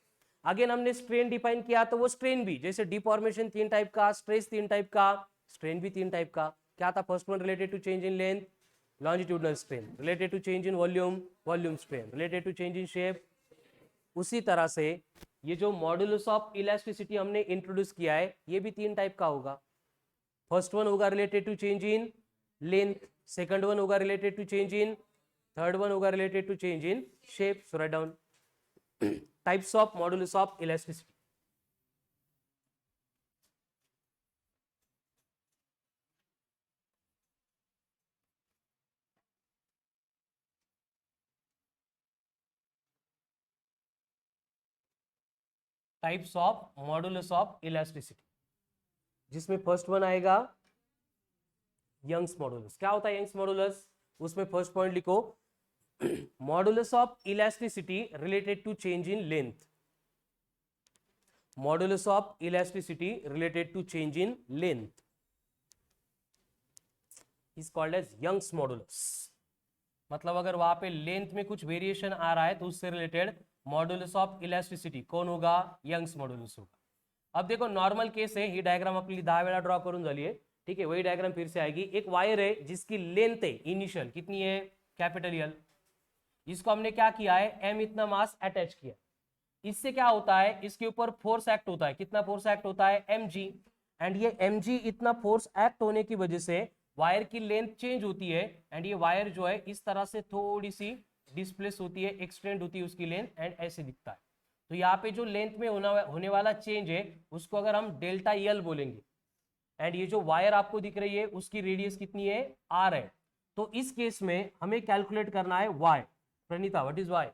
Again हमने स्ट्रेन डिफाइन किया, तो वो स्ट्रेन भी, जैसे डिफॉर्मेशन तीन टाइप का, स्ट्रेस तीन टाइप का, स्ट्रेन भी तीन टाइप का। क्या था? First one related to change in length, longitudinal strain, related to change in volume, volume strain, related to change in shape. उसी तरह से ये जो मॉड्यूलस ऑफ इलास्टिसिटी हमने इंट्रोड्यूस किया है, ये भी तीन टाइप का होगा। फर्स्ट वन होगा related to change in length, second one होगा related to change in, third one होगा related to change in shape. So right down types of modulus of elasticity. Types of modulus of elasticity, जिसमें first one आएगा Young's modulus. क्या होता है Young's modulus? उसमें first point लिखो, modulus of elasticity related to change in length, modulus of elasticity related to change in length is called as Young's modulus. मतलब अगर वहां पे लेंथ में कुछ वेरिएशन आ रहा है तो उससे रिलेटेड मॉड्यूलस ऑफ इलास्टिसिटी कोण होगा, यंग्स मॉड्यूलस होगा. अब देखो नॉर्मल केस है, ही डायग्राम आपली 10 वेळा ड्रॉ करून झाली है. ठीक है, वही डायग्राम फिर से आएगी. एक वायर है जिसकी लेंथ है इनिशियल कितनी है, कैपिटल एल. इसको हमने क्या किया है, एम इतना मास अटैच किया. इससे क्या होता है, इसके ऊपर फोर्स एक्ट होता है. कितना फोर्स एक्ट होता है, mg. एंड ये mg इतना फोर्स एक्ट होने की वजह से वायर की लेंथ चेंज होती है. एंड ये वायर जो है इस तरह से थोड़ी सी डिस्प्लेस होती है, एक्सटेंड होती है उसकी लेंथ, एंड ऐसे दिखता है. तो यहाँ पे जो लेंथ में होने वाला चेंज है उसको अगर हम डेल्टा यल बोलेंगे. एंड ये जो वायर आपको दिख रही है उसकी रेडियस कितनी है, r है. तो इस केस में हमें कैलकुलेट करना है y. Praneeta, what is y?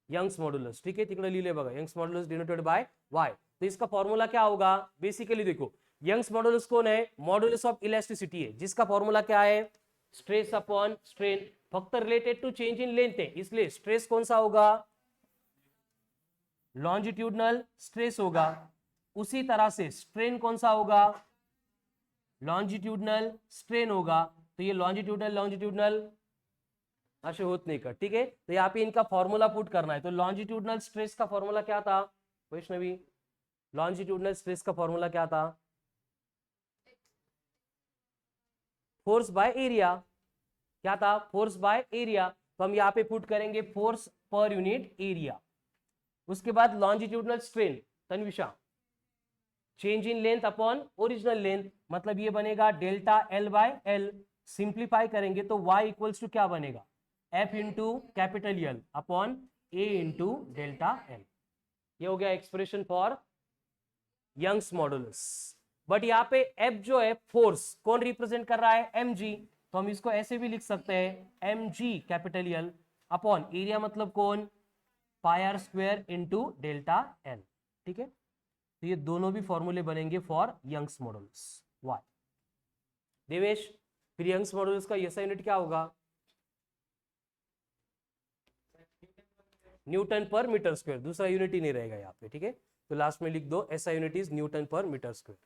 Young's modulus. ठीक है, तिकडे लिहिले बघा, Young's modulus denoted by y. तो इसका फॉर्मूला क्या होगा, बेसिकली देखो यंग्स मॉड्यूलस कौन है, मॉड्यूलस ऑफ इलास्टिसिटी है, जिसका फॉर्मूला क्या है, स्ट्रेस अपॉन स्ट्रेन. फक्त related to change in length है, इसलिए स्ट्रेस कौन सा होगा, लॉन्जिट्यूडनल स्ट्रेस होगा. उसी तरह से स्ट्रेन कौन सा होगा, लॉन्जिट्यूडनल स्ट्रेन होगा. तो ये लॉन्जिट्यूडनल असे होत नाही का. ठीक है, तो यहाँ पे इनका फॉर्मूला पुट करना है. तो लॉन्जिट्यूडनल स्ट्रेस का फॉर्मूला क्या था वैष्णवी, लॉन्जिट्यूडनल स्ट्रेस का फॉर्मूला क्या था, फोर्स बाय एरिया. क्या था, फोर्स बाय एरिया. तो हम यहाँ पे पुट करेंगे फोर्स पर यूनिट एरिया. उसके बाद longitudinal strain, Tanvisha, change in length upon original length, मतलब ये बनेगा delta L by L. Simplify करेंगे तो y इक्वल्स टू क्या बनेगा, f into capital L upon a into delta L. ये हो गया expression for Young's modulus. But यहाँ पे f जो है फोर्स कौन रिप्रेजेंट कर रहा है, mg. तो हम इसको ऐसे भी लिख सकते हैं mg capital L upon area मतलब कौन, pi are square into delta L. ठीक है, तो ये दोनों भी फॉर्मूले बनेंगे for Young's modulus y. Devesh, फिर यंग्स मॉड्यूलस का एसआई यूनिट क्या होगा, न्यूटन पर मीटर स्क्वायर. दूसरा यूनिट ही नहीं रहेगा यहाँ पे. ठीक है, तो लास्ट में लिख दो SI unit is newton per metre square.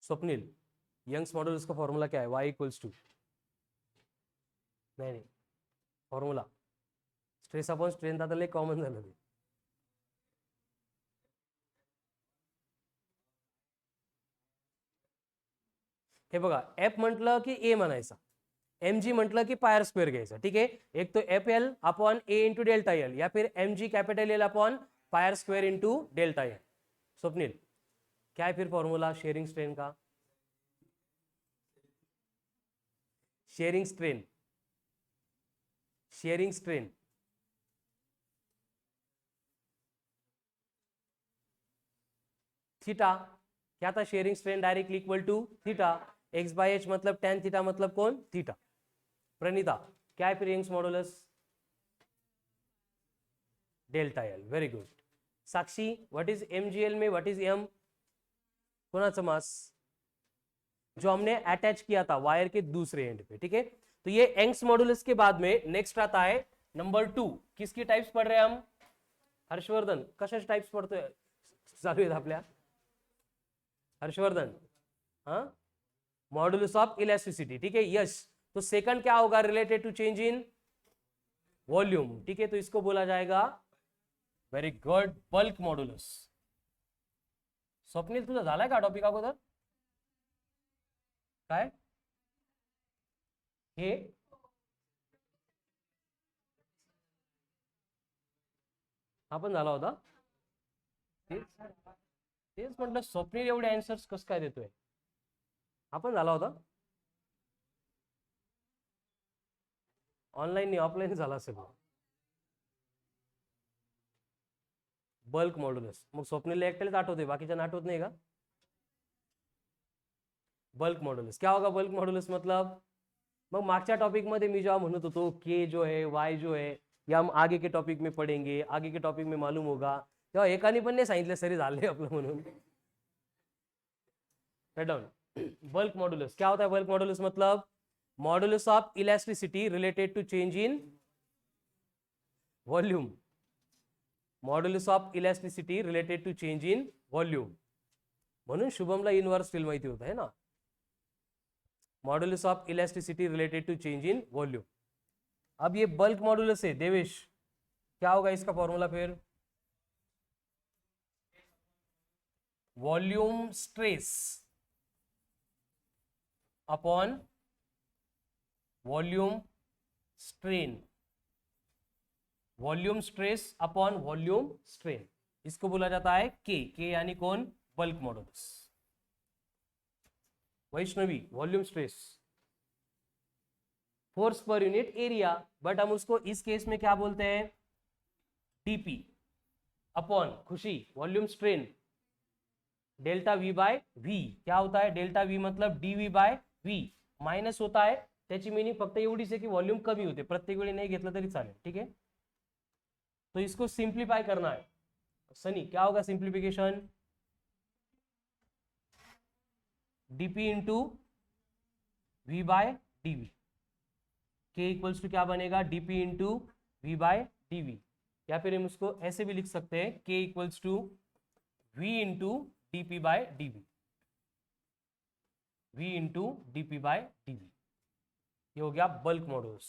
Swapnil, Young's modulus का फॉर्मूला क्या है, y इक्वल्स टू, नहीं फॉर्मूला स्ट्रेस अपॉन स्ट्रेन था, कॉमन झालं ते. हे बघा, एफ म्हटलं की ए म्हणायचा, mg म्हटलं की पायर स्क्वेअर घ्यायचा. ठीक है, एक तो F L upon A into delta L, या फिर mg capital L upon pi r square into delta L. Swapnil, क्या है फिर फॉर्मूला शेयरिंग स्ट्रेन का, shearing strain, shearing strain theta. क्या था, shearing strain directly equal to theta. X by H मतलब tan theta मतलब कौन, थीटा. प्रणीता, क्या है फिर Young's modulus, delta L. Very good. Sakshi, what is mgl में, व्हाट इज m, कोणाचं मास, जो हमने अटैच किया था वायर के दूसरे एंड पे. ठीक है, तो ये यंग्स मॉड्यूलस के बाद में नेक्स्ट आता है नंबर 2. किसकी टाइप्स पढ़ रहे हैं हम, हर्षवर्धन, कशाचे टाइप्स पढ़तोय, चालू आहेत आपल्या, हर्षवर्धन, हाँ, मॉड्यूलस ऑफ इलास्टिसिटी. ठीक है, यस. तो सेकंड क्या होगा, related to change in volume. ठीक है, तो इसको बोला जाएगा, very good, bulk modulus. Swapnil, तुझा झालाय का टॉपिक अगोदर, काय हे, हा पण झाला होता. तेच म्हटलं स्वप्नील एवढे आन्सर्स कसं काय देतोय. आपण झाला होता ऑनलाईन नाही ऑफलाईन झाला सगळं. बल्क मॉड्युलस मग स्वप्नीलला एकट्यालाच आठवते बाकीच्या आठवत नाही का. बल्क मॉड्युलस क्या होगा बल्क मॉड्युलस मतलब. मग मागच्या टॉपिक मध्ये मी जेव्हा म्हणत होतो के जो है वाय जो है या हम आगे के टॉपिक में पढ़ेंगे आगे के टॉपिक में मालूम होगा तेव्हा एकाने पण नाही सांगितलं सरी झाले आपलं म्हणून. डाउन बल्क मॉड्युलस क्या होता है. बल्क मॉड्युलस मतलब modulus of elasticity related to change in volume. Modulus of elasticity related to change in volume. म्हणून शुभमला इनवर्स फील्ड माहिती होता है ना. Modulus of elasticity related to change in volume. अब ये बल्क मॉड्युलस है देवेश क्या होगा इसका फॉर्मूला फिर. Volume stress upon volume strain. Volume stress upon volume strain इसको बोला जाता है के यानी कौन bulk modulus. Vaishnavi volume stress force per unit area but हम उसको इस केस में क्या बोलते हैं DP upon Khushi volume strain delta V by V. क्या होता है डेल्टा वी मतलब डीवी बाय वी माइनस होता है. त्याची मीनिंग फक्त एवढीच आहे की वॉल्यूम कमी होते प्रत्येक वेळी नाही घेतलं तरी चालेल. ठीक है तो इसको सिंप्लीफाई करना है. सनी क्या होगा simplification DP into V by DV. K equals to क्या बनेगा DP into V by DV या फिर हम उसको ऐसे भी लिख सकते हैं K equals to V into DP by DV. V into DP by DV ये हो गया बल्क मॉड्युलस.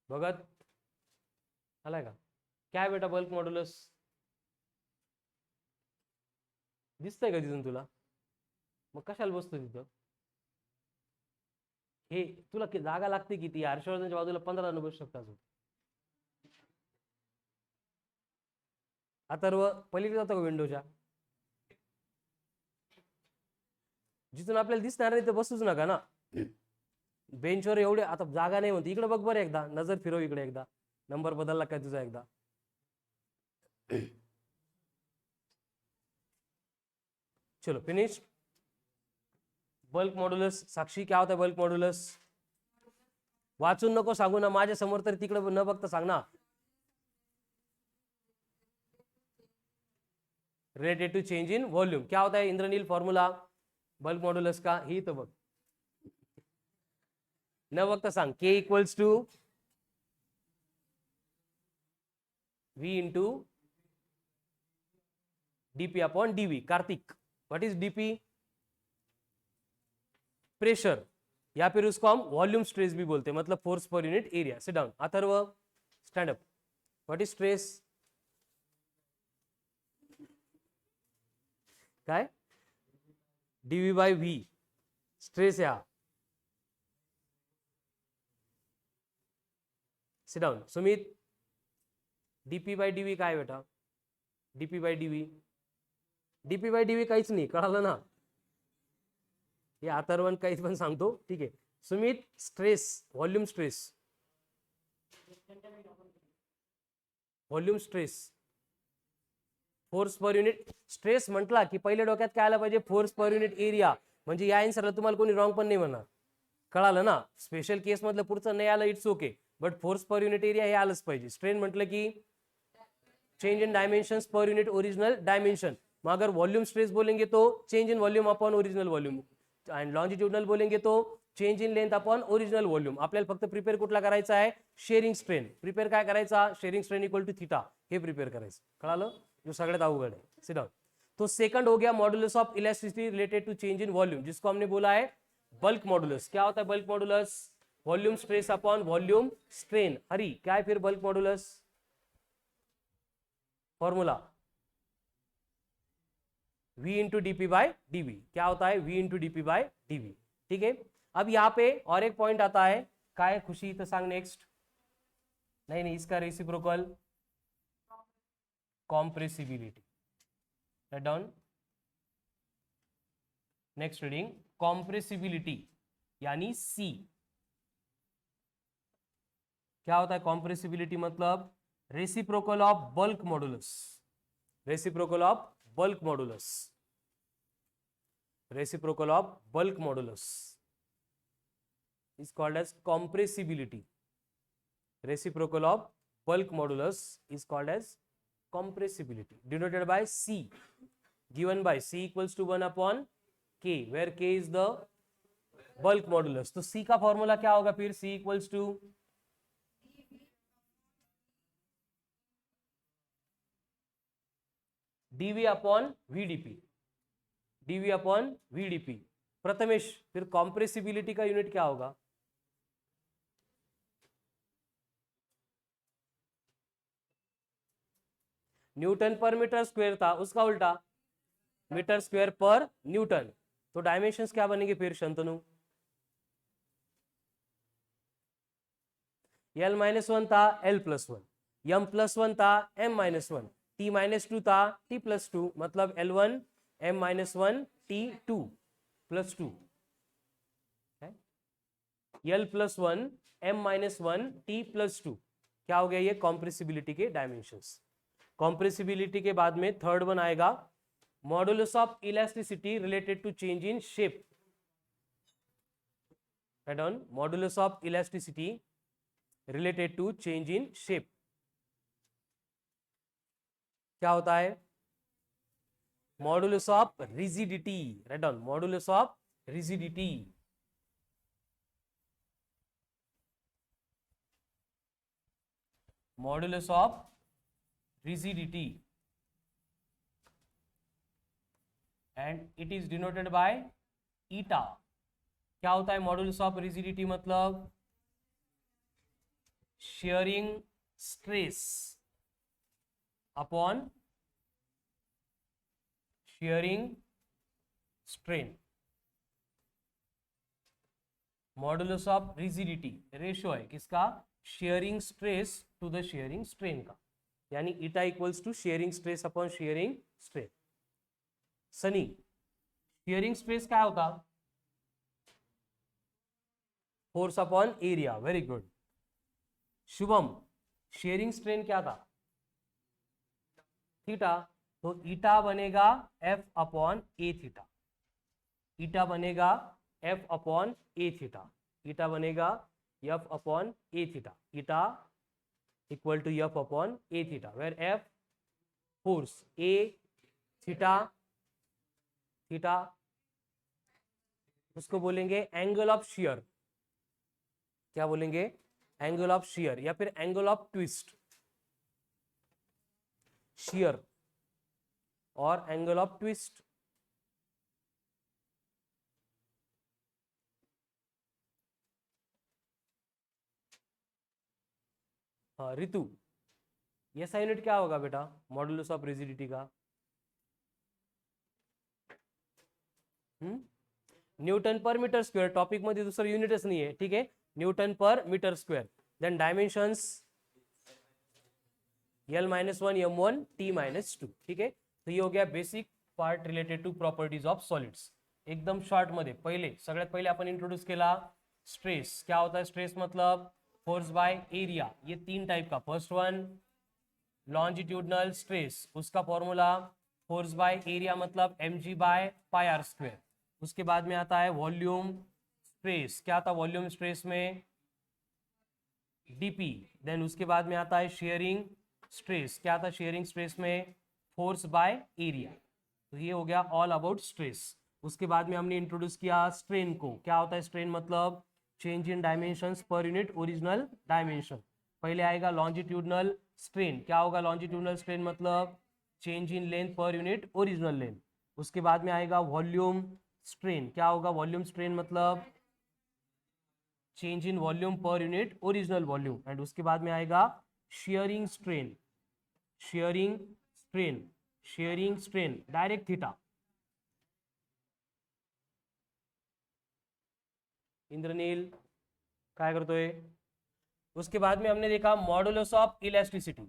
बघत आलाय का क्या है बेटा बल्क मॉड्युलस दिसतंय का तिथून तुला. मग कशाला बसतो तिथं. हे तुला जागा लागते किती हर्षवर्धनच्या बाजूला 15 जण बसू शकतात. अथर्व पलीकडे जातो का विंडोच्या जिथून आपल्याला दिसणार नाही तर बसूच नका ना. बेंचवर एवढे आता जागा नाही म्हणते. इकडे बघ बरं एकदा नजर फिरव इकडे एकदा नंबर बदलला काय तुझा एकदा. चलो फिनिश. बल्क मॉड्युलस साक्षी क्या होता है बल्क मॉड्युलस. वाचून नको सांगू ना माझ्या समोर तर तिकडे न बघता सांग ना. Related to change in volume क्या होता है इंद्रनील फॉर्मूला बल्क मॉड्युलस का ही तो बघ न बघता सांग K equals to V into DP upon DV. Kartik what is DP pressure या फिर उसको हम वॉल्यूम स्ट्रेस भी बोलते हैं मतलब force per unit area. Sit down. Atharva stand up. What is stress काय डीवी बाय व्ही स्ट्रेस या. Sit down. Sumit DP by DV काय बेटा DP by DV. DP by DV काहीच नाही कळालं ना. हे अथर्वन काहीच पण सांगतो ठीक आहे. Sumit stress volume stress volume stress force per unit stress म्हटला की पहिले डोक्यात काय आलं पाहिजे फोर्स पर युनिट एरिया म्हणजे या आन्सरला तुम्हाला कोणी रॉंग पण नाही म्हणणार. कळालं ना. स्पेशल केस मधलं पुढचं नाही आलं it's okay but force per unit area हे आलंच पाहिजे. स्ट्रेन म्हटलं की change in dimensions per unit original dimension. मग अगर वॉल्यूम स्ट्रेस बोलेंगे तो change in volume upon original volume and longitudinal बोलेंगे तो change in length upon original volume. आपल्याला फक्त प्रिपेअर कुठला करायचा आहे शेअरिंग स्ट्रेन. प्रिपेअर काय करायचा shearing strain equal to theta हे प्रिपेअर करायचं. कळालं जो सगळ्यात अवघड आहे. Sit down. तो सेकंड हो गया modulus of elasticity related to change in volume जिसको हमने बोला है बल्क मॉड्यूलस. क्या होता है bulk modulus volume stress upon volume strain. Hari क्या है फिर bulk modulus formula V into DP by dv. क्या होता है V into DP by dv. ठीक है. अब यहाँ पे और एक पॉइंट आता है काय खुशी तो सांग नेक्स्ट. नहीं इसका reciprocal compressibility. Write down. Next reading, compressibility यानी सी। क्या होता है कॉम्प्रेसिबिलिटी? मतलब reciprocal of bulk modulus, reciprocal of bulk modulus, reciprocal of bulk modulus is called as compressibility. Reciprocal of bulk modulus is called as compressibility, denoted by C, given by C equals to 1 upon K, where K is the bulk modulus. तो C का formula क्या होगा फिर? C equals to dV upon VdP, dV upon VdP। Prathamesh, फिर compressibility का unit क्या होगा? Newton per metre square था, उसका उल्टा मीटर स्क्वायर पर न्यूटन। तो डायमेंशंस क्या बनेंगे फिर शंतनु? L माइनस वन था L plus one, M plus one था M minus one, T minus to था T प्लस टू, मतलब L1 M minus one T2 plus two, L plus one M minus one T plus two. क्या हो गया ये? Compressibility के dimensions. Compressibility के बाद में थर्ड वन आएगा modulus of elasticity related to change in shape. Right on, modulus of elasticity related to change in shape. क्या होता है? Modulus of rigidity. Right on, modulus of rigidity. Modulus of rigidity and it is denoted by eta। क्या होता है modulus of rigidity? मतलब shearing stress upon shearing strain। Modulus of rigidity ratio है किसका? Shearing stress to the shearing strain का, यानी eta equals to shearing stress upon shearing strain. Sunny, shearing stress क्या होता? Force upon area. Very good. Shubham, shearing strain क्या था? Theta. तो eta बनेगा F upon A theta, eta बनेगा F upon A theta, eta बनेगा F upon A theta, eta equal to F upon A theta, where F force, A theta, theta उसको बोलेंगे angle of shear. क्या बोलेंगे? Angle of shear या फिर angle of twist. Shear और angle of twist. हाँ रितु, ऐसा यूनिट क्या होगा बेटा मॉडुलस ऑफ रिजिडिटी का? Newton per metre square. Topic मध्ये दुसरं युनिटच नाही आहे, ठीक आहे? Newton per metre square. Then dimensions L minus one M1 T minus two, ठीक है? तो ये हो गया basic part related to properties of solids. एकदम शॉर्ट मध्ये सगळ्यात पहिले आपण इंट्रोड्यूस केला स्ट्रेस। क्या होता है स्ट्रेस? मतलब फोर्स बाय एरिया। ये तीन टाइप का, फर्स्ट वन लॉन्जिट्यूडनल स्ट्रेस, उसका फॉर्मूला फोर्स बाय एरिया मतलब mg by pi R square. उसके बाद में आता है वॉल्यूम स्ट्रेस। क्या था वॉल्यूम स्ट्रेस में? dp। देन उसके बाद में आता है शेयरिंग स्ट्रेस। क्या था शेयरिंग स्ट्रेस में? Force by area. तो ये हो गया ऑल अबाउट स्ट्रेस। उसके बाद में हमने इंट्रोड्यूस किया स्ट्रेन को। क्या होता है स्ट्रेन? मतलब change in dimensions per unit original dimension. पहले आएगा लॉन्जिट्यूडनल स्ट्रेन। क्या होगा लॉन्जिट्यूडनल स्ट्रेन? मतलब change in length per unit original length. उसके बाद में आएगा वॉल्यूम स्ट्रेन। क्या होगा वॉल्यूम स्ट्रेन? मतलब change in volume per unit original volume. And उसके बाद में आएगा shearing strain, shearing strain, shearing strain direct theta. Indranil काय करतोय? उसके बाद में हमने देखा modulus of elasticity,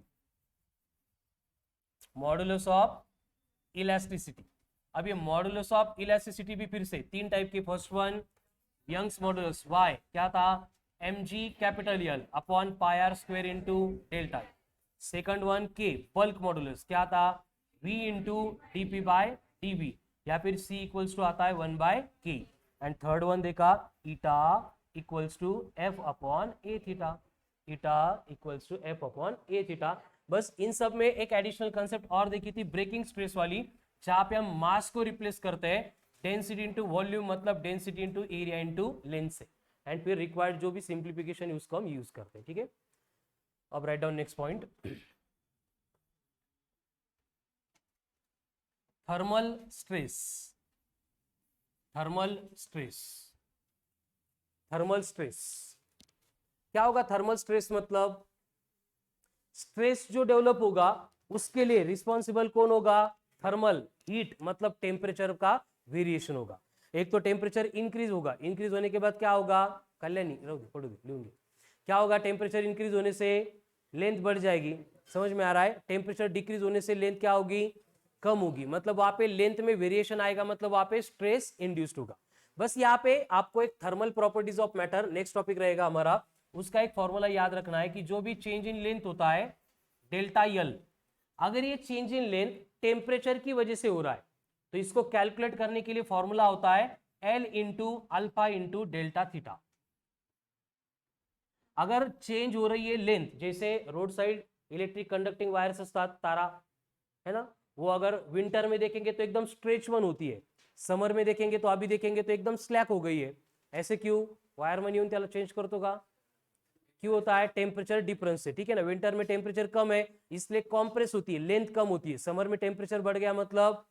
modulus of elasticity. अब ये मॉडुलस ऑफ इलास्टिसिटी भी फिर से तीन टाइप के, first one Young's modulus Y क्या था, mg capital L upon pi are square into delta. Second one के बल्क मॉडुलस क्या था, v into dp by dv, या फिर c इक्वल्स टू आता है 1 by k। And third one देखा eta equals to f upon a theta, eta equals to f upon a theta. बस इन सब में एक एडिशनल कंसेप्ट और देखी थी ब्रेकिंग स्ट्रेस वाली, जहां पे हम मास को रिप्लेस करते हैं डेंसिटी इंटू वॉल्यूम, मतलब density into area into length से, एंड फिर रिक्वायर्ड जो भी सिंप्लीफिकेशन उसको हम यूज करते हैं। ठीक है, अब write down next point, thermal stress. Thermal stress, thermal stress क्या होगा? थर्मल स्ट्रेस मतलब स्ट्रेस जो डेवलप होगा उसके लिए रिस्पॉन्सिबल कौन होगा? थर्मल हीट, मतलब टेम्परेचर का वेरिएशन होगा। एक तो टेम्परेचर इंक्रीज होगा, इंक्रीज होने के बाद क्या होगा? कल्याणी लूंगी, क्या होगा? टेम्परेचर इंक्रीज होने से लेंथ बढ़ जाएगी, समझ में आ रहा है? टेम्परेचर डिक्रीज होने से लेंथ क्या होगी? कम होगी, मतलब वहां पे लेंथ में वेरिएशन आएगा, मतलब वहां पे स्ट्रेस इंड्यूस्ड होगा। बस यहाँ पे आपको एक thermal properties of matter next topic रहेगा हमारा, उसका एक फॉर्मूला याद रखना है कि जो भी चेंज इन लेंथ होता है डेल्टा यल, अगर ये चेंज इन लेंथ टेम्परेचर की वजह से हो रहा है तो इसको कैलकुलेट करने के लिए फॉर्मूला होता है L into alpha into delta theta. अगर चेंज हो रही है लेंथ, जैसे road side electric conducting wires असतात, तारा है ना, वो अगर विंटर में देखेंगे तो एकदम स्ट्रेच वन होती है, समर में देखेंगे तो अभी देखेंगे तो एकदम स्लैक हो गई है। ऐसे क्यों? वायरमन येऊन त्याला चेंज करतो का? क्यों होता है? टेम्परेचर डिफरेंस से, ठीक है ना। विंटर में टेम्परेचर कम है इसलिए कॉम्प्रेस होती है, लेंथ कम होती है। समर में टेम्परेचर बढ़ गया मतलब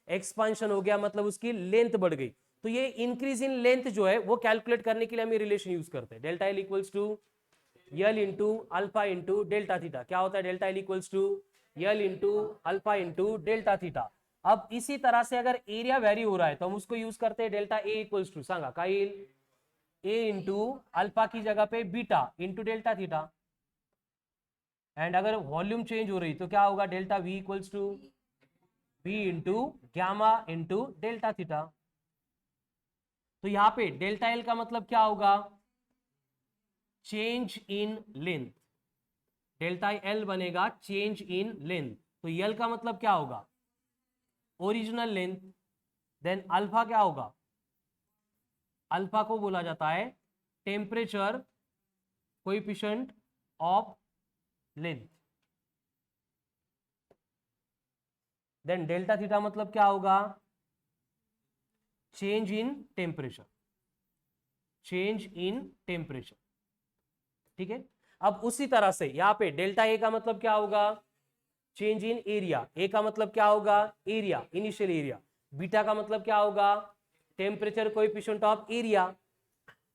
एक्सपांशन हो गया, मतलब उसकी लेंथ बढ़ गई। तो ये इंक्रीज इन लेंथ जो है वो कैलकुलेट करने के लिए हम ये रिलेशन यूज करते हैं, delta L equals to L into alpha into delta theta. क्या होता है? Delta L equals to L into alpha into delta theta. अब इसी तरह से अगर एरिया वेरी हो रहा है तो हम उसको यूज करते हैं डेल्टा ए इक्वल्स टू, सांगा काइल ए इंटू अल्फा की जगह पे beta into delta theta. And अगर वॉल्यूम चेंज हो रही तो क्या होगा? Delta V equals to V into gamma into delta theta. तो यहां पे डेल्टा एल का मतलब क्या होगा? Change in length. Delta L बनेगा चेंज इन लेंथ, तो यल का मतलब क्या होगा? Original length. देन अल्फा क्या होगा? अल्फा को बोला जाता है temperature coefficient of length. Then delta theta मतलब क्या होगा? Change in temperature, change in temperature, ठीक है। अब उसी तरह से यहां पे डेल्टा ए का मतलब क्या होगा? चेंज इन एरिया। ए का मतलब क्या होगा? Area, initial area. बीटा का मतलब क्या होगा? टेम्परेचर कोएफिशिएंट ऑफ एरिया,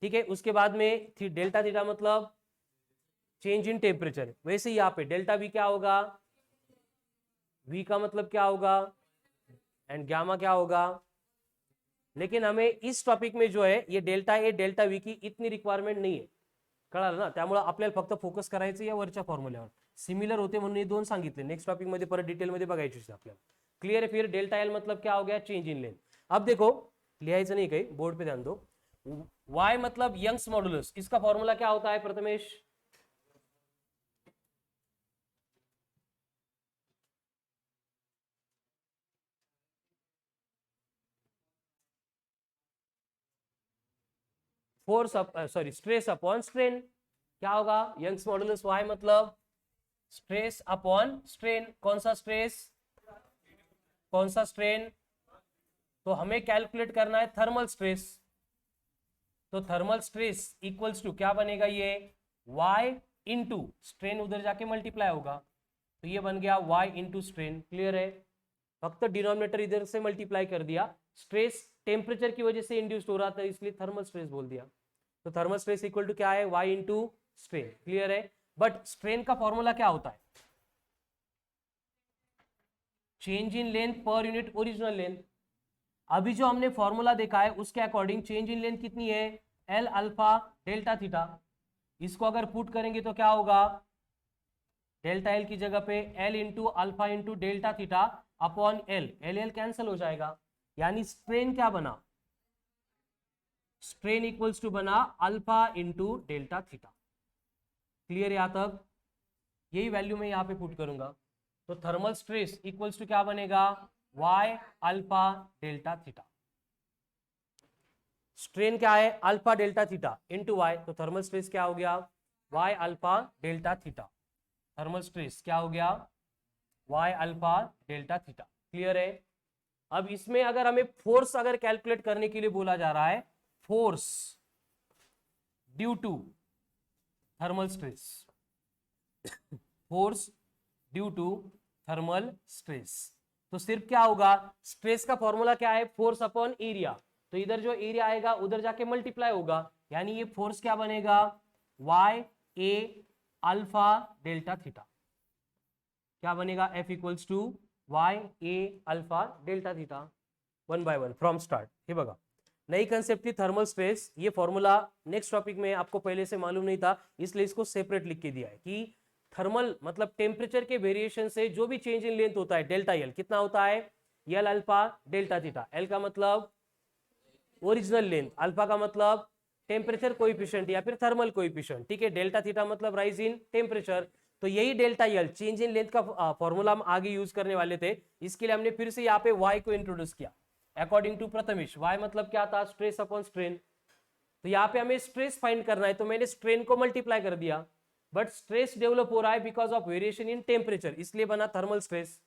ठीक है। उसके बाद में डेल्टा थीटा मतलब चेंज इन टेम्परेचर। वैसे ही यहाँ पे डेल्टा वी क्या होगा? वी का मतलब क्या होगा? एंड गामा क्या होगा? लेकिन हमें इस टॉपिक में जो है ये डेल्टा ए डेल्टा वी की इतनी रिक्वायरमेंट नाही आहे, कळालं ना। त्यामुळे आपल्याला फक्त फोकस करायचं या वरच्या फॉर्म्युल्यावर, सिमिलर होते म्हणून हे दोन सांगितले। नेक्स्ट टॉपिक मध्ये परत डिटेल मध्ये बघायचे आपल्याला। क्लियर है? फिर डेल्टा एल मतलब क्या हो गया? Change in length. अब देखो लिहायचं नहीं कहीं, बोर्ड पे ध्यान दो। वाई मतलब यंग्स मॉडुलस, इसका फॉर्मूला क्या होता है Prathamesh? Force sorry stress upon strain. क्या होगा? यंग्स मॉडुलस वाई मतलब स्ट्रेस अपॉन स्ट्रेन। कौन सा स्ट्रेस, कौन सा स्ट्रेन? तो हमें कैलकुलेट करना है थर्मल स्ट्रेस। तो थर्मल स्ट्रेस इक्वल्स टू क्या बनेगा? ये y इंटू स्ट्रेन, उधर जाके मल्टीप्लाई होगा तो ये बन गया y इंटू स्ट्रेन। क्लियर है? फक्त डिनोमिनेटर इधर से मल्टीप्लाई कर दिया। स्ट्रेस टेम्परेचर की वजह से इंड्यूस्ड हो रहा था इसलिए थर्मल स्ट्रेस बोल दिया। तो थर्मल स्ट्रेस इक्वल टू क्या है? y into strain. क्लियर है? बट स्ट्रेन का फॉर्मूला क्या होता है? Change in length per unit original length. अभी जो हमने फॉर्मूला देखा है उसके अकॉर्डिंग चेंज इन लेंथ कितनी है? L alpha delta theta. इसको अगर पुट करेंगे तो क्या होगा? डेल्टा एल की जगह पे L into alpha into delta theta upon L, L L cancel हो जाएगा, यानी स्ट्रेन क्या बना, स्ट्रेन इक्वल्स टू बना alpha into delta theta. Clear है यहां तक? यही वैल्यू मैं यहां पे पुट करूंगा, तो थर्मल स्ट्रेस इक्वल्स टू क्या बनेगा, y alpha delta theta. Strain क्या है, alpha delta theta into Y, तो थर्मल स्ट्रेस क्या हो गया, y alpha delta theta. Thermal stress क्या हो गया, y alpha delta theta. Clear है? अब इसमें अगर हमें फोर्स अगर कैलकुलेट करने के लिए बोला जा रहा है, force due to thermal stress, force due to thermal stress, तो सिर्फ क्या होगा, स्ट्रेस का फॉर्मूला क्या है, फोर्स अपॉन एरिया, तो इधर जो एरिया आएगा उधर जाके मल्टीप्लाई होगा, यानी ये फोर्स क्या बनेगा, Y A alpha delta theta. क्या बनेगा, F equals to Y A alpha delta theta. One by one from start. हे बघा, नई कंसेप्ट थी थर्मल स्ट्रेस, ये फॉर्मूला नेक्स्ट टॉपिक में आपको पहले से मालूम नहीं था, इसलिए इसको सेपरेट लिख के दिया है कि थर्मल मतलब टेम्परेचर के वेरिएशन से जो भी चेंज इन लेंथ होता है, डेल्टा एल कितना होता है, L alpha delta theta. L का मतलब ओरिजिनल लेंथ, अल्फा का मतलब टेम्परेचर कोएफिशिएंट या फिर थर्मल कोएफिशिएंट, ठीक है। डेल्टा थीटा मतलब राइज इन टेम्परेचर, तो यही delta L change in length का फॉर्मूला हम आगे यूज करने वाले थे, इसके लिए हमने फिर से यहाँ पे वाई को इंट्रोड्यूस किया अकॉर्डिंग टू प्रथमेश। वाई मतलब क्या था, स्ट्रेस अपॉन स्ट्रेन, तो यहाँ पे हमें स्ट्रेस फाइंड करना है, तो मैंने स्ट्रेन को मल्टीप्लाई कर दिया, बट स्ट्रेस डेवलप हो रहा है because of variation in temperature, इसलिए बना थर्मल स्ट्रेस।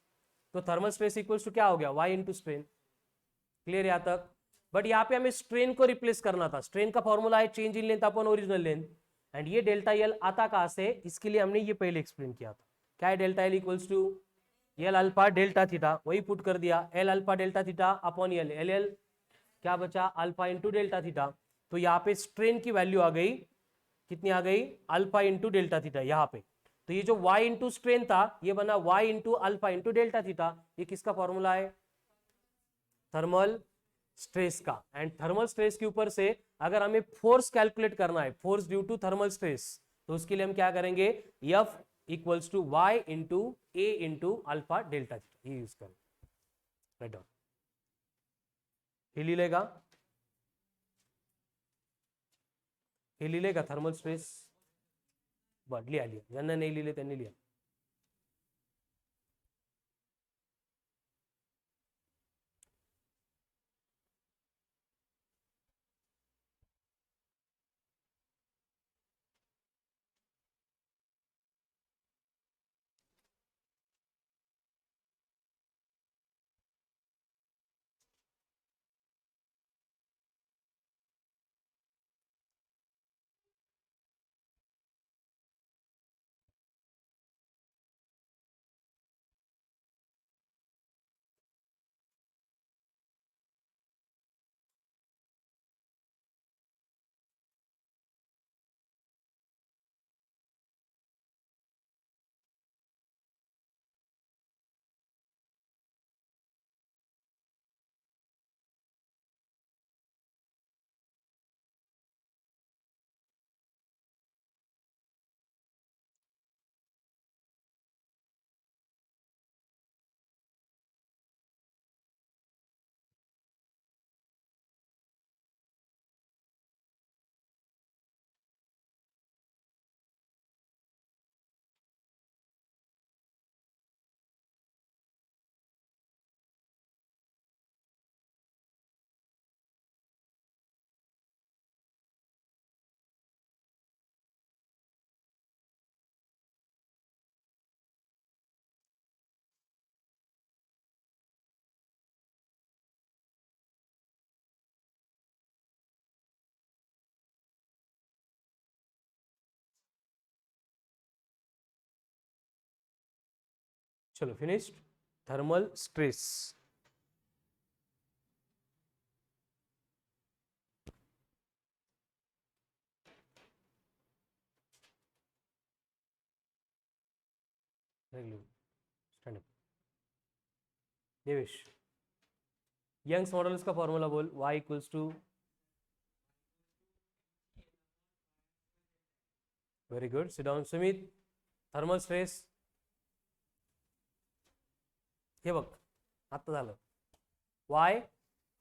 तो थर्मल स्ट्रेस इक्वल्स टू क्या हो गया, वाई इंटू स्ट्रेन। क्लियर यहाँ तक? बट यहाँ पे हमें स्ट्रेन को रिप्लेस करना था, स्ट्रेन का फॉर्मूला है change in length upon original length, and ये डेल्टा एल आता कहां से, इसके लिए हमने ये पहले एक्सप्लेन किया था। क्या है delta L equals to L alpha delta theta, वही पुट कर दिया, L alpha delta theta upon L, L L क्या बचा, अल्फा इंटू डेल्टा थीटा। तो यहाँ पे स्ट्रेन की वैल्यू आ गई, कितनी आ गई, अल्फा इंटू डेल्टा थीटा यहाँ पे। तो ये जो y इंटू स्ट्रेन था ये बना y into alpha into delta theta. ये किसका फॉर्मूला है, थर्मल स्ट्रेस का। एंड थर्मल स्ट्रेस के ऊपर से अगर हमें फोर्स कैलकुलेट करना है, force due to thermal stress, तो उसके लिए हम क्या करेंगे, F equals to Y into A into alpha delta theta, ये यूज करें। राइट डाउन, हिली लेगा, हिली लेगा थर्मल स्ट्रेस, बट लिया लिया, ज्यांना नहीं लिहिले त्यांनी लिया। चलो finished, thermal stress. Stand up Devesh, Young's modulus का फॉर्मूला बोल, y equals to, very good, sit down Sumit. Thermal stress, हे बघ आता झालं. Y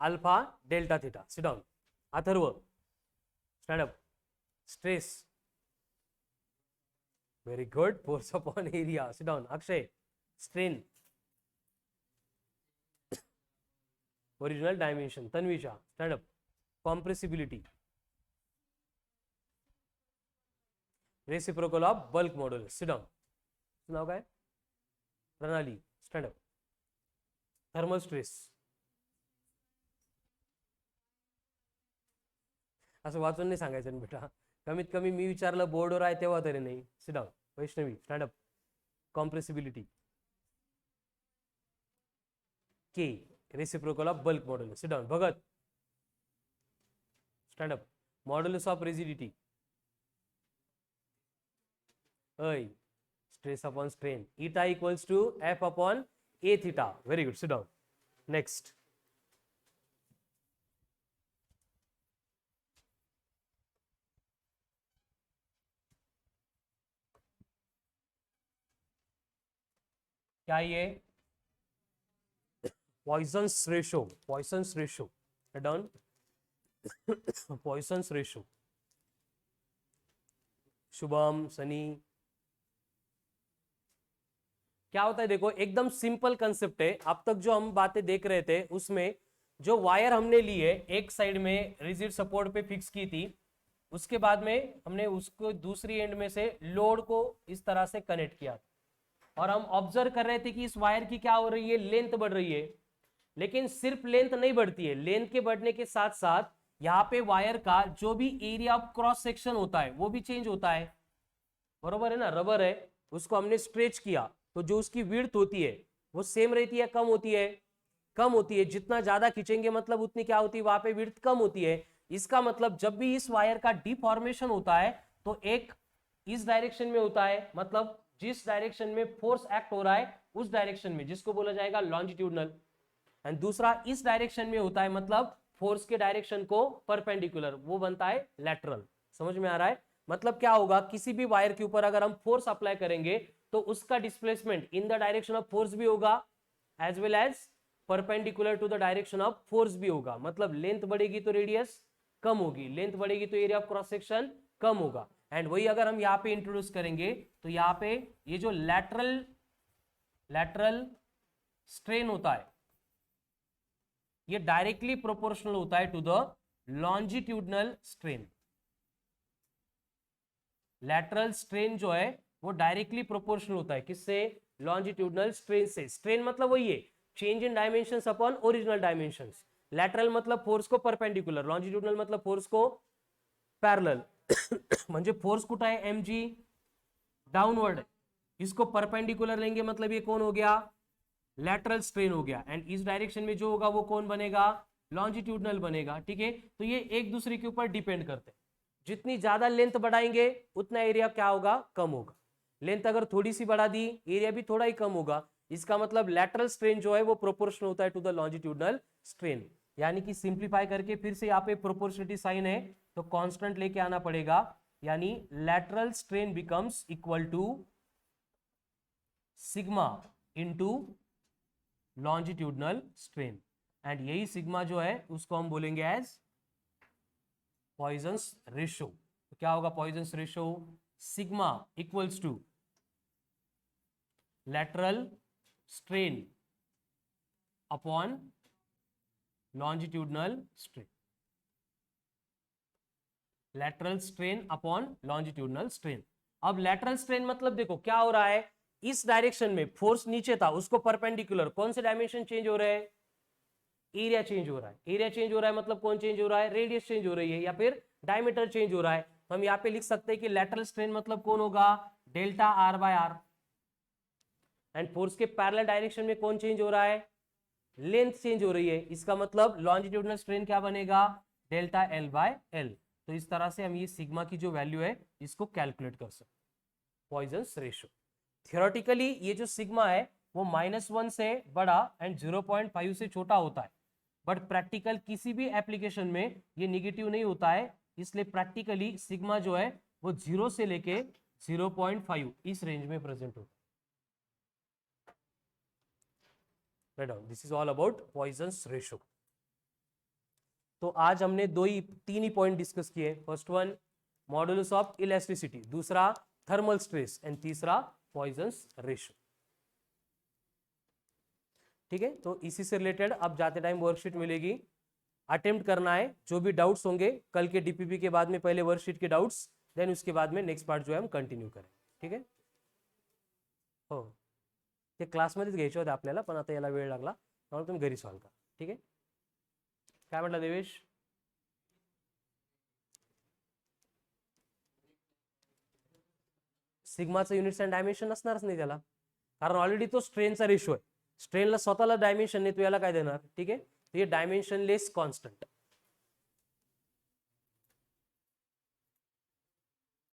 alpha delta theta. Sit down. Atharva stand up. Stress. Very good. Force upon area. Sit down. Akshay strain. Original dimension. Tanvisha stand up. Compressibility. Reciprocal of bulk modulus. Sit down. नाव काय? Pranali stand up. Thermal stress. असं वाचून नाही सांगायचं ना बेटा, कमीत कमी मी विचारलं बोर्डवर आहे तेव्हा तरी नाही. Sit down. Vaishnavi stand up. Compressibility. के reciprocal of bulk modulus. Sit down. Bhagat stand up. Modulus of rigidity. ऐ stress upon strain. Eta equals to F upon A theta. Very good. Sit down. Next. क्या ये Poisson's ratio. Poisson's ratio down. Poisson's ratio. Shubham Sunny क्या होता है देखो, एकदम simple concept है. अब तक जो हम बातें देख रहे थे उसमें जो वायर हमने ली है एक साइड में रिजिड सपोर्ट पे फिक्स की थी, उसके बाद में हमने उसको दूसरी एंड में से लोड को इस तरह से कनेक्ट किया और हम ऑब्जर्व कर रहे थे कि इस वायर की क्या हो रही है, लेंथ बढ़ रही है. लेकिन सिर्फ लेंथ नहीं बढ़ती है, लेंथ के बढ़ने के साथ साथ यहाँ पे वायर का जो भी एरिया ऑफ क्रॉस सेक्शन होता है वो भी चेंज होता है. बरोबर है ना. रबर है, उसको हमने स्ट्रेच किया तो जो उसकी विड्थ होती है वो सेम रहती है, कम होती है? कम होती है. जितना ज्यादा खींचेंगे मतलब उतनी क्या होती है, वहां पे विड्थ कम होती है. इसका मतलब जब भी इस वायर का डिफॉर्मेशन होता है तो एक इस डायरेक्शन में होता है, मतलब जिस डायरेक्शन में फोर्स एक्ट हो रहा है उस डायरेक्शन में, जिसको बोला जाएगा लॉन्जिट्यूडनल. एंड दूसरा इस डायरेक्शन में होता है, मतलब फोर्स के डायरेक्शन को परपेंडिकुलर, वो बनता है लैटरल. समझ में आ रहा है? मतलब क्या होगा, किसी भी वायर के ऊपर अगर हम फोर्स अप्लाई करेंगे तो उसका displacement in the direction of force भी होगा as well as perpendicular to the direction of force भी होगा. मतलब लेंथ बढ़ेगी तो रेडियस कम होगी, लेंथ बढ़ेगी तो एरिया ऑफ क्रॉस सेक्शन कम होगा. एंड वही अगर हम यहाँ पे इंट्रोड्यूस करेंगे तो यहाँ पे ये जो लैटरल स्ट्रेन होता है ये डायरेक्टली प्रोपोर्शनल होता है to the longitudinal strain. Lateral strain जो है वो डायरेक्टली प्रोपोर्शनल होता है किससे? लॉन्जिट्यूडनल स्ट्रेन से. स्ट्रेन मतलब वही है, change in dimensions upon original dimensions. Lateral मतलब फोर्स को परपेंडिकुलर, लॉन्जिट्यूडनल मतलब फोर्स को पैरेलल. म्हणजे फोर्स कुठं आहे, mg डाउनवर्ड, इसको परपेंडिकुलर लेंगे मतलब ये कौन हो गया, लैटरल स्ट्रेन हो गया. एंड इस डायरेक्शन में जो होगा वो कौन बनेगा, लॉन्जिट्यूडनल बनेगा. ठीक है, तो ये एक दूसरे के ऊपर डिपेंड करते हैं. जितनी ज्यादा लेंथ बढ़ाएंगे उतना एरिया क्या होगा, कम होगा. लेंथ अगर थोड़ी सी बढ़ा दी एरिया भी थोड़ा ही कम होगा. इसका मतलब लैटरल स्ट्रेन जो है वो प्रोपोर्शनल होता है टू द लॉन्जिट्यूडनल स्ट्रेन. यानी कि सिंप्लीफाई करके फिर से यहाँ पे प्रोपोर्शनलिटी साइन है तो कांस्टेंट लेके आना पड़ेगा. यानी lateral strain becomes equal to sigma into longitudinal strain. And यही सिग्मा जो है उसको हम बोलेंगे एज पॉइजन्स रेशो. तो क्या होगा Poisson's ratio, sigma equals to lateral strain upon longitudinal strain. Lateral strain upon longitudinal strain. अब लैटरल स्ट्रेन मतलब देखो क्या हो रहा है, इस डायरेक्शन में फोर्स नीचे था उसको परपेंडिकुलर कौन से डायमेंशन चेंज हो रहे हैं, एरिया चेंज हो रहा है. एरिया चेंज हो रहा है मतलब कौन चेंज हो रहा है, रेडियस चेंज हो रही है या फिर डायमीटर चेंज हो रहा है. तो हम यहाँ पे लिख सकते हैं कि लैटरल स्ट्रेन मतलब कौन होगा, delta r by r. And force के पैरेलल डायरेक्शन में कौन चेंज हो रहा है, लेंथ चेंज हो रही है. इसका मतलब लॉन्जिट्यूडनल स्ट्रेन क्या बनेगा, डेल्टा एल बाय एल. तो इस तरह से हम ये सिग्मा की जो वैल्यू है इसको कैलकुलेट कर सकते. पॉइजन्स रेशो थियोरेटिकली ये जो सिग्मा है वो -1 से बड़ा एंड 0.5 से छोटा होता है, बट प्रैक्टिकल किसी भी एप्लीकेशन में ये निगेटिव नहीं होता है. इसलिए प्रैक्टिकली सिग्मा जो है वो 0 से लेके 0.5 इस रेंज में प्रेजेंट होता है. Right down, this is all about Poisson's ratio. तो आज हमने तीन ही पॉइंट डिस्कस किए। First one modulus of elasticity, दूसरा थर्मल स्ट्रेस एंड तीसरा पॉइजन्स रेशो। ठीक है, तो इसी से रिलेटेड अब जाते टाइम वर्कशीट मिलेगी, अटेम्प्ट करना है। जो भी डाउट्स होंगे कल के डीपीपी के बाद में, पहले वर्कशीट के डाउट्स, देन उसके बाद में नेक्स्ट पार्ट जो है हम कंटिन्यू करें। ठीक आहे, हो ते क्लासमध्येच घ्यायचे होते आपल्याला, पण आता याला वेळ लागला, त्यामुळे तुम्ही घरी सॉल्व करा. ठीक आहे, काय म्हटलं देवेश? सिग्माचं युनिट्स अँड डायमेन्शन नसणारच नाही त्याला, कारण ऑलरेडी तो स्ट्रेनचा रेशो आहे. स्ट्रेनला स्वतःला डायमेन्शन नाही, तू याला काय देणार? ठीक आहे, हे डायमेन्शनलेस कॉन्स्टंट.